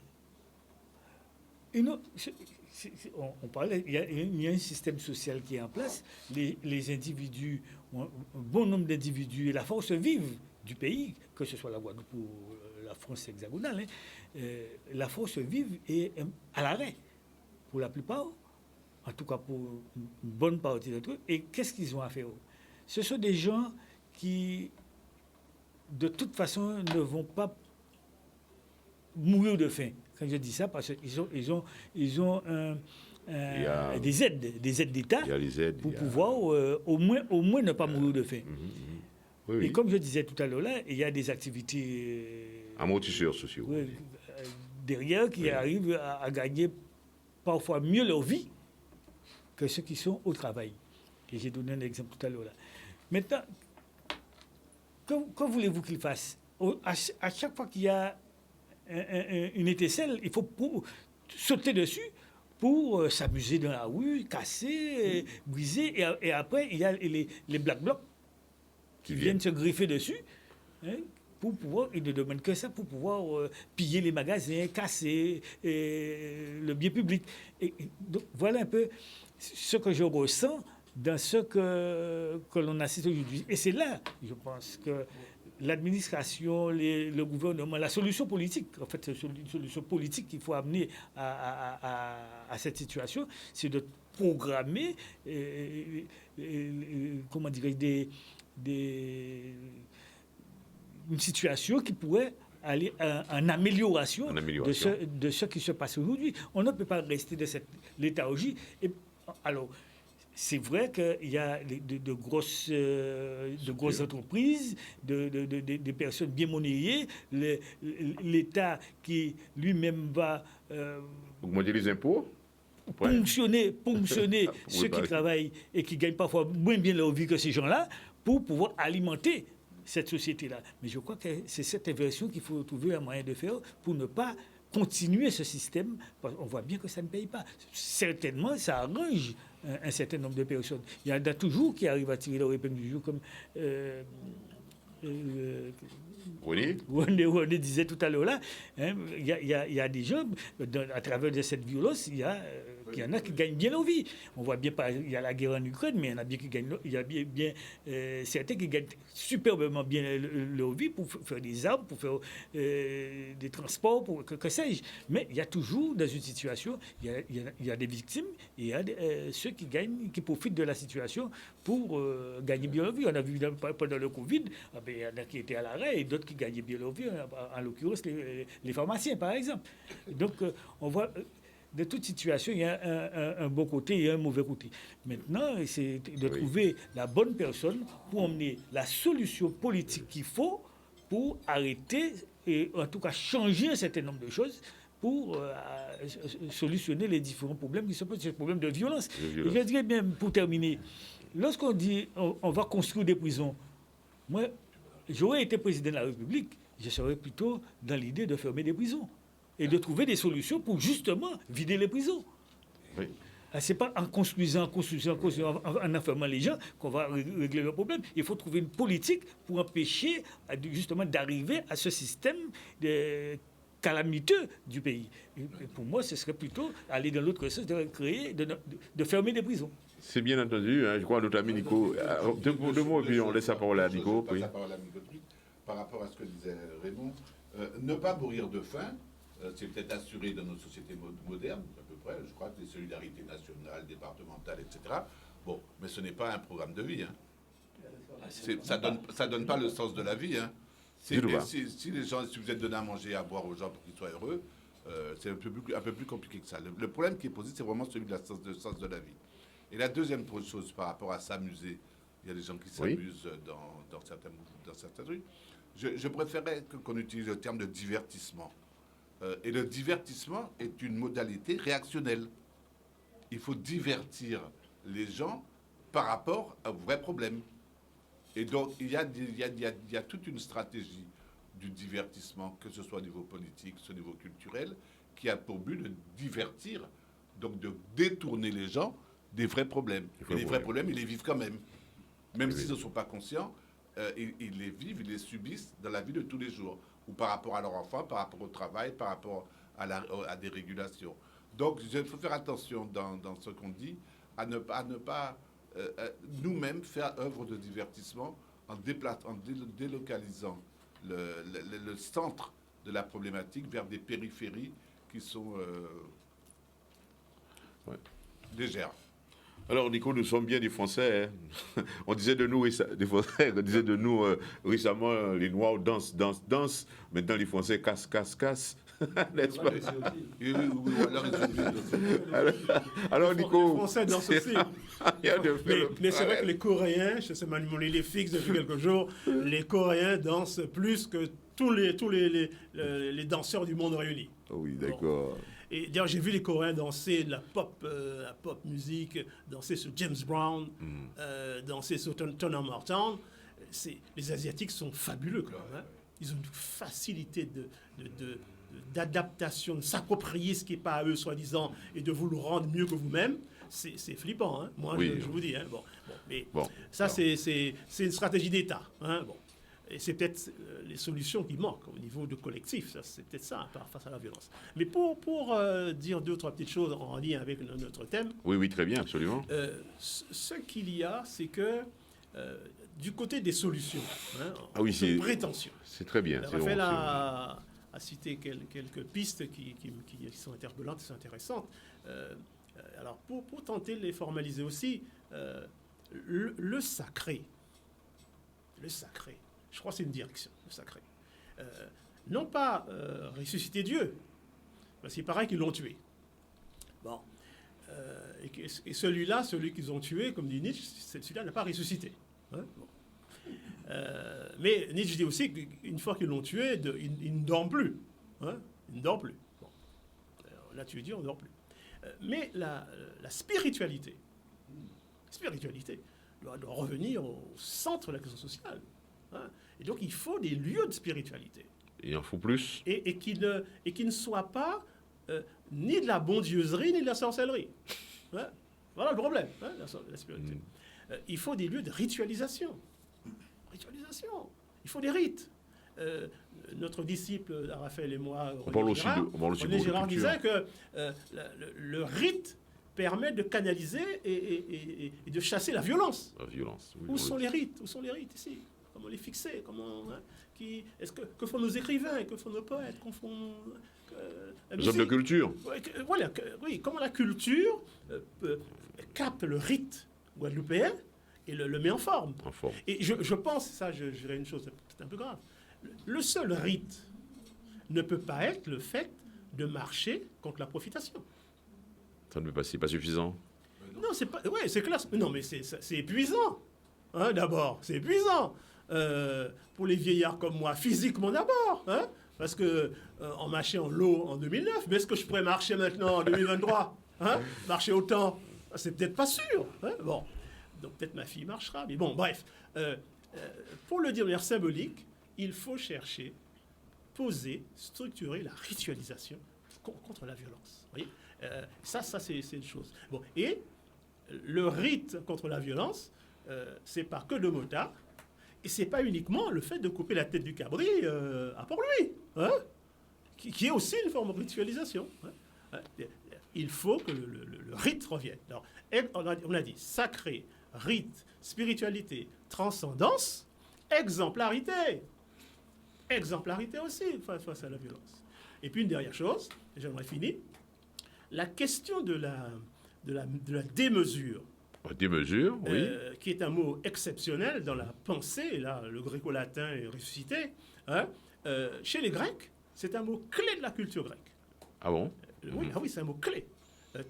On parlait, il y a un système social qui est en place. Les individus, un bon nombre d'individus et la force vive du pays, que ce soit la Guadeloupe ou la France hexagonale, la force vive est à l'arrêt, pour la plupart, en tout cas pour une bonne partie d'entre eux. Et qu'est-ce qu'ils ont à faire? Ce sont des gens qui, de toute façon, ne vont pas mourir de faim. Quand je dis ça, parce qu'ils ont des aides d'État pour pouvoir au moins ne pas mourir de faim. Oui. Et comme je disais tout à l'heure, là, il y a des activités amortisseurs sociaux derrière qui arrivent à gagner parfois mieux leur vie que ceux qui sont au travail. Et j'ai donné un exemple tout à l'heure là. Maintenant, que voulez-vous qu'ils fassent? À chaque fois qu'il y a une étincelle, il faut sauter dessus pour s'amuser dans la rue, casser, briser. Et après, il y a les Black Blocs qui viennent se greffer dessus, hein, pour pouvoir, ils ne demandent que ça, pour pouvoir piller les magasins, casser le bien public. Et donc, voilà un peu ce que je ressens dans ce que l'on assiste aujourd'hui. Et c'est là, je pense, que l'administration, le gouvernement, la solution politique, en fait, c'est une solution politique qu'il faut amener à cette situation, c'est de programmer, comment dirais-je, une situation qui pourrait aller en amélioration, de ce qui se passe aujourd'hui. On ne peut pas rester de cette léthargie. Alors, c'est vrai qu'il y a de grosses entreprises, des personnes bien monnayées, l'État qui lui-même va augmenter les impôts, ponctionner ceux qui travaillent et qui gagnent parfois moins bien leur vie que ces gens-là pour pouvoir alimenter cette société-là. Mais je crois que c'est cette inversion qu'il faut trouver un moyen de faire pour ne pas continuer ce système, parce qu'on voit bien que ça ne paye pas. Certainement, ça arrange un certain nombre de personnes. Il y en a toujours qui arrivent à tirer leur épingle du jeu, comme René disait tout à l'heure là. Hein, il y a des gens, à travers de cette violence, il y a, Il y en a qui gagnent bien leur vie. On voit bien, il y a la guerre en Ukraine, mais il y en a bien qui gagnent, il y a bien certains qui gagnent superbement bien leur vie pour faire des armes, pour faire des transports, pour que sais-je. Mais il y a toujours, dans une situation, il y a des victimes, et il y a ceux qui profitent de la situation pour gagner bien leur vie. On a vu pendant le Covid, il y en a qui étaient à l'arrêt et d'autres qui gagnaient bien leur vie, en l'occurrence les pharmaciens, par exemple. Donc, on voit, de toute situation, il y a un bon côté et un mauvais côté. Maintenant, c'est de trouver la bonne personne pour emmener la solution politique qu'il faut pour arrêter et en tout cas changer un certain nombre de choses pour solutionner les différents problèmes qui se posent, ces problèmes de violence. Et je dirais bien, pour terminer, lorsqu'on dit on va construire des prisons, moi, j'aurais été président de la République, je serais plutôt dans l'idée de fermer des prisons et de trouver des solutions pour justement vider les prisons. Oui. Ce n'est pas en construisant, en enfermant les gens qu'on va régler le problème. Il faut trouver une politique pour empêcher justement d'arriver à ce système calamiteux du pays. Et pour moi, ce serait plutôt aller dans l'autre sens, de fermer des prisons. C'est bien entendu, hein, je crois, notre ami Nico. Deux mots, et puis on laisse la parole à Nico. Oui. Par rapport à ce que disait Raymond, ne pas mourir de faim, c'est peut-être assuré dans nos sociétés modernes, à peu près. Je crois que les solidarités nationales, départementales, etc. Bon, mais ce n'est pas un programme de vie. Hein. Ça donne pas le sens de la vie. Hein. Si vous êtes donné à manger et à boire aux gens pour qu'ils soient heureux, c'est un peu plus compliqué que ça. Le problème qui est posé, c'est vraiment celui de sens de la vie. Et la deuxième chose par rapport à s'amuser, il y a des gens qui s'amusent dans certains trucs. Je préférais qu'on utilise le terme de divertissement. Et le divertissement est une modalité réactionnelle. Il faut divertir les gens par rapport à vrais problèmes. Et donc, il y a toute une stratégie du divertissement, que ce soit au niveau politique, au niveau culturel, qui a pour but de divertir, donc de détourner les gens des vrais problèmes. Et les vrais problèmes, ils les vivent quand même. Même s'ils ne sont pas conscients, ils les vivent, ils les subissent dans la vie de tous les jours. Ou par rapport à leur enfant, par rapport au travail, par rapport à des régulations. Donc, il faut faire attention dans ce qu'on dit, à ne pas nous-mêmes faire œuvre de divertissement en délocalisant le centre de la problématique vers des périphéries qui sont légères. Alors, Nico, nous sommes bien des Français. Hein. On disait de nous, des Français, on disait de nous récemment, les Noirs dansent. Maintenant, les Français cassent. N'est-ce pas? Alors, Nico. Les Français dansent aussi. mais c'est vrai que les Coréens, je sais manipuler les fixes depuis quelques jours, les Coréens dansent plus que tous les danseurs du monde réunis. Oui, d'accord. Bon. Et d'ailleurs, j'ai vu les Coréens danser de la pop musique, danser sur James Brown, danser sur Tona Morton. Les Asiatiques sont fabuleux quand même. Hein. Ils ont une facilité d'adaptation, de s'approprier ce qui n'est pas à eux, soi-disant, et de vous le rendre mieux que vous-même. C'est flippant, hein. Moi, je vous dis. Hein. C'est une stratégie d'État. Hein. Bon. Et c'est peut-être les solutions qui manquent au niveau de collectif. C'est peut-être ça, face à la violence. Mais pour dire deux ou trois petites choses en lien avec notre thème. Oui, très bien, absolument. Ce qu'il y a, c'est que du côté des solutions, c'est prétention. C'est très bien. Raphaël a cité quelques pistes qui sont interpellantes, qui sont intéressantes. Alors, pour tenter de les formaliser aussi, le sacré. Je crois que c'est une direction, le sacré. Non pas ressusciter Dieu, parce qu'il paraît qu'ils l'ont tué. Bon. Et celui qu'ils ont tué, comme dit Nietzsche, celui-là n'a pas ressuscité. Hein, bon. Mais Nietzsche dit aussi qu'une fois qu'ils l'ont tué, il ne dort plus. Hein, il ne dort plus. Bon. On a tué Dieu, on ne dort plus. Mais la spiritualité doit revenir au centre de la question sociale. Hein. Et donc, il faut des lieux de spiritualité. Il en faut plus. Et qui ne soient pas ni de la bondieuserie, ni de la sorcellerie. Hein. Voilà le problème, hein, la spiritualité. Il faut des lieux de ritualisation. Il faut des rites. Notre disciple, Raphaël et moi, René Girard disait que le rite permet de canaliser et de chasser la violence. La violence. Oui, Où sont les rites ici? Comment les fixer? Que font nos écrivains? Que font nos poètes? Les hommes de culture. Voilà, oui, comment la culture capte le rite guadeloupéen et le met en forme. Et je pense, ça, je dirais une chose, c'est un peu grave. Le seul rite ne peut pas être le fait de marcher contre la profitation. Ça ne peut pas, c'est pas suffisant. Non, c'est pas. Ouais, c'est clair. Non, mais c'est épuisant. Hein, d'abord, c'est épuisant. Pour les vieillards comme moi, physiquement d'abord. Hein, parce que on marchait en lot en 2009, mais est-ce que je pourrais marcher maintenant en 2023? Hein, marcher autant? C'est peut-être pas sûr. Hein, bon, donc peut-être ma fille marchera. Mais bon, bref. Pour le dire de manière symbolique, il faut chercher, poser, structurer la ritualisation contre la violence. Vous voyez, ça c'est une chose. Bon, et le rite contre la violence, c'est pas que de motard, et c'est pas uniquement le fait de couper la tête du cabri à Port-Louis, hein, qui est aussi une forme de ritualisation. Hein. Il faut que le rite revienne. Alors, on a dit sacré, rite, spiritualité, transcendance, exemplarité. Exemplarité aussi face à la violence. Et puis une dernière chose, et j'aimerais finir, la question de la démesure. Démesure, oui. Qui est un mot exceptionnel dans la pensée, et là le gréco-latin est ressuscité. Hein, chez les Grecs, c'est un mot clé de la culture grecque. Ah bon? Oui, c'est un mot clé.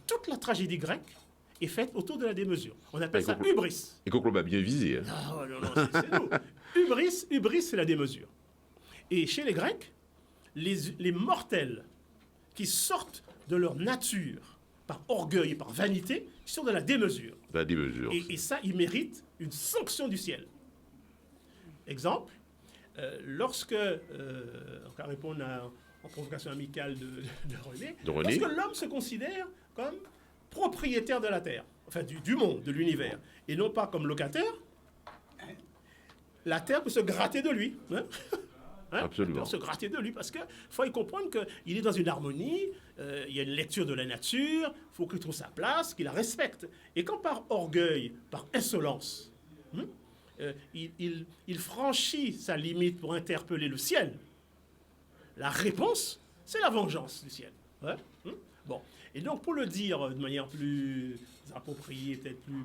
Toute la tragédie grecque est faite autour de la démesure. On appelle ça hubris. Et Conclo m'a bien visé. Hein. Non, c'est nous. Hubris, c'est la démesure. Et chez les Grecs, les mortels qui sortent de leur nature par orgueil et par vanité sont de la démesure. La démesure. Et ça, ils méritent une sanction du ciel. Exemple, lorsque, on va répondre en provocation amicale de René, lorsque l'homme se considère comme propriétaire de la terre, enfin du monde, de l'univers, et non pas comme locataire, la terre peut se gratter de lui. Hein. Hein, absolument. Se gratter de lui, parce qu'il faut y comprendre qu'il est dans une harmonie, il y a une lecture de la nature, il faut qu'il trouve sa place, qu'il la respecte. Et quand par orgueil, par insolence, il franchit sa limite pour interpeller le ciel, la réponse, c'est la vengeance du ciel. Hein. Bon. Et donc, pour le dire de manière plus appropriée, peut-être plus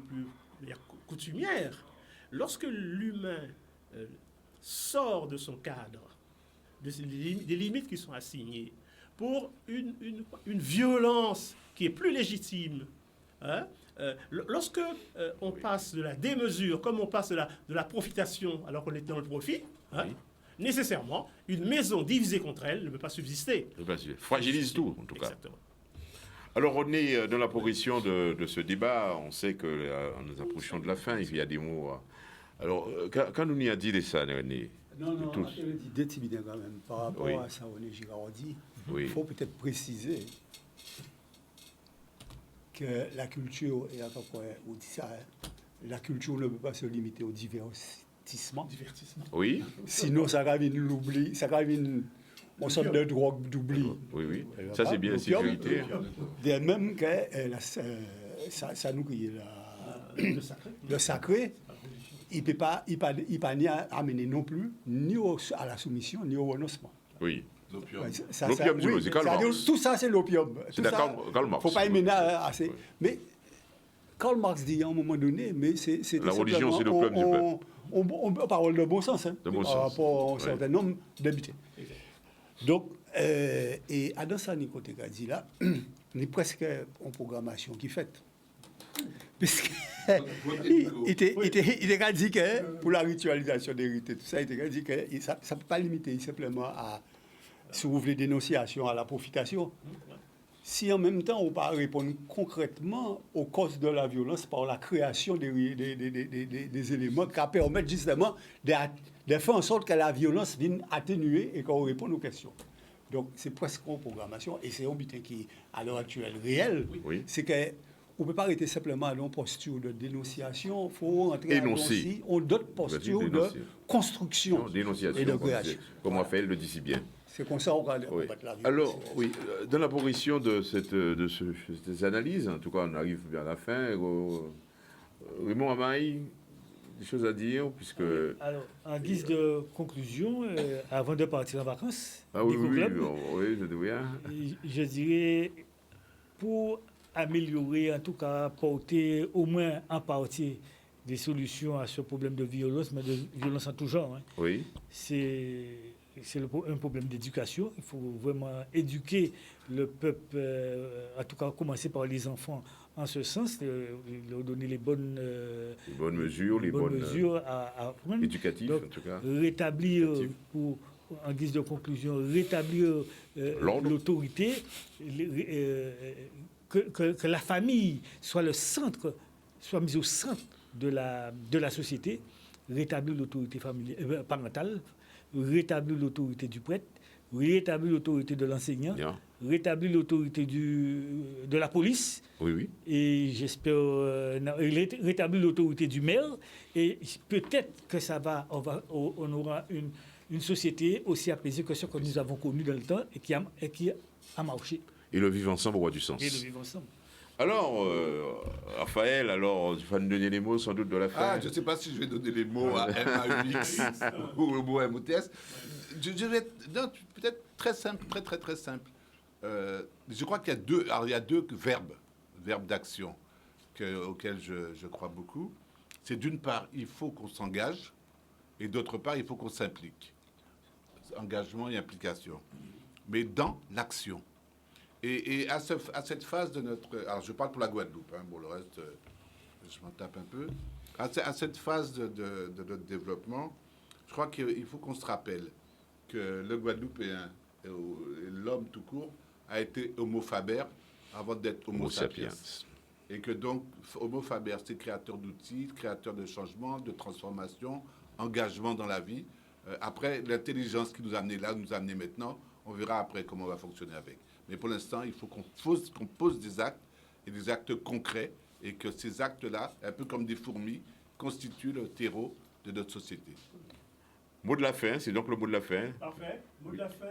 coutumière, lorsque l'humain sort de son cadre, des limites qui sont assignées, pour une violence qui est plus légitime, hein, lorsque on passe de la démesure, comme on passe de la profitation alors qu'on est dans le profit, hein, oui. Nécessairement, une maison divisée contre elle ne peut pas subsister. Fragilise tout, en tout cas. Exactement. Alors, on est dans la progression de ce débat. On sait que nous approchons de la fin. Il y a des mots. Alors, quand nous y a dit de ça, René? Non, l'idée timide quand même. Par rapport à ça, René Girardi, il faut peut-être préciser que la culture, et à peu près, on dit ça, la culture ne peut pas se limiter au divertissement. Oui. Sinon, ça ramène l'oubli, ça ramène une sorte de drogue d'oubli. Oui. Ça, c'est bien la sécurité. De même que ça nous crie le sacré. Il ne peut pas ni amener non plus ni à la soumission, ni au renoncement. Oui. L'opium. L'opium du c'est Karl Marx. Tout ça, c'est l'opium. C'est Karl Marx. Il ne faut pas y mener assez. Oui. Mais Karl Marx dit à un moment donné, mais c'était la religion, c'est l'opium du peuple. On parle de bon sens, hein, de bon par rapport à un certain nombre d'habités. Donc, et Adam Sani-Côté dit là, on est presque en programmation qui fait. Parce il était dit que pour la ritualisation des rites et tout ça, il était dit que ça ne peut pas limiter simplement à, si vous voulez, dénonciation à la profitation. Si en même temps on ne peut pas répondre concrètement aux causes de la violence par la création des éléments qui permettent justement de faire en sorte que la violence vienne atténuer et qu'on réponde aux questions. Donc c'est presque en programmation et c'est un butin qui, à l'heure actuelle, réel, c'est que on ne peut pas arrêter simplement à une posture de dénonciation, il faut entrer dans d'autres postures de construction dénonciation, et de création. Comme Raphaël le dit si bien. C'est comme ça qu'on va Oui. combattre la vie. Alors, oui, dans la progression de ces analyses, en tout cas, on arrive bien à la fin. Raymond Amaï, des choses à dire, puisque... Alors, en guise de conclusion, avant de partir en vacances, oui, je je dirais, pour améliorer, en tout cas, porter au moins en partie des solutions à ce problème de violence, mais de violence en tout genre. Hein. Oui. C'est un problème d'éducation. Il faut vraiment éduquer le peuple, en tout cas commencer par les enfants en ce sens, leur donner les bonnes mesures, les bonnes mesures à prendre. Éducatives, donc, en tout cas. Rétablir, en guise de conclusion, rétablir l'autorité, que la famille soit le centre, soit mise au centre de la société, rétablir l'autorité parentale, rétablir l'autorité du prêtre, rétablir l'autorité de l'enseignant, rétablir l'autorité de la police, et j'espère rétablir l'autorité du maire, et peut-être que on aura une société aussi apaisée que ce que nous avons connu dans le temps et qui a marché. Et le vivre ensemble aura du sens. Et le vivre ensemble. Alors, Raphaël, tu vas nous donner les mots sans doute de la fin. Je ne sais pas si je vais donner les mots à MAUX ou le mot MOTS. Je vais peut-être très simple, très simple. Je crois qu'il y a deux verbes d'action auxquels je crois beaucoup. C'est d'une part, il faut qu'on s'engage, et d'autre part, il faut qu'on s'implique. Engagement et implication. Mais dans l'action. Et à cette phase de notre... Alors, je parle pour la Guadeloupe, hein, bon, le reste, je m'en tape un peu. À cette phase de notre développement, je crois qu'il faut qu'on se rappelle que le Guadeloupéen, l'homme tout court, a été homo faber avant d'être homo sapiens. Et que donc, homo faber, c'est créateur d'outils, créateur de changements, de transformations, engagement dans la vie. Après, l'intelligence qui nous a amenés là, nous a amenés maintenant, on verra après comment on va fonctionner avec. Mais pour l'instant, il faut qu'on pose des actes, et des actes concrets, et que ces actes-là, un peu comme des fourmis, constituent le terreau de notre société. Mot de la fin, c'est donc le mot de la fin. Parfait. Mot de la fin,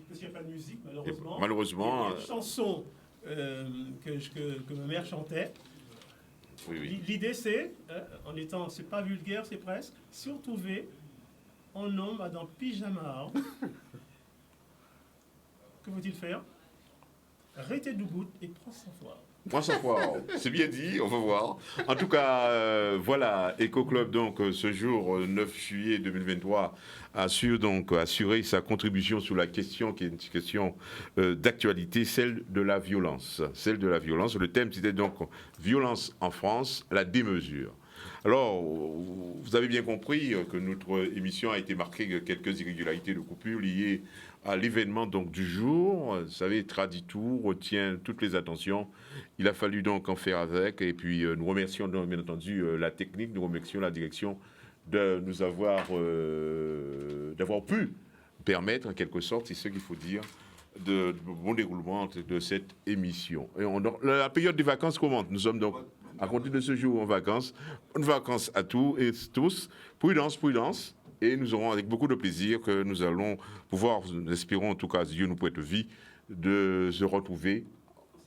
parce qu'il n'y a pas de musique, malheureusement. Malheureusement. Il y a une chanson que ma mère chantait. Oui. L'idée, c'est, c'est pas vulgaire, c'est presque, si on trouvait un homme dans pyjama, que faut-il faire? Arrêtez debout et prends sa foi. Prends sa foi, c'est bien dit, on va voir. En tout cas, voilà, Eco-Club, donc, ce jour 9 juillet 2023, a su donc assurer sa contribution sur la question qui est une question d'actualité, celle de la violence. Celle de la violence. Le thème, c'était donc violence en France, la démesure. Alors, vous avez bien compris que notre émission a été marquée de quelques irrégularités de coupure liées à l'événement donc du jour. Vous savez, Traditour retient toutes les attentions. Il a fallu donc en faire avec. Et puis, nous remercions donc, bien entendu la technique, nous remercions la direction de nous avoir d'avoir pu permettre, en quelque sorte, c'est ce qu'il faut dire, de bon déroulement de cette émission. Et la période des vacances commence. Nous sommes donc à compter de ce jour en vacances. Bonnes vacances à tous et tous. Prudence. Et nous aurons avec beaucoup de plaisir que nous allons pouvoir, nous espérons en tout cas, Dieu nous prête vie, de se retrouver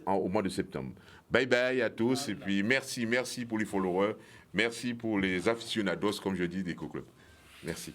au mois de septembre. Bye bye à tous. Et puis merci pour les followers. Merci pour les aficionados, comme je dis, d'Eco-Club. Merci.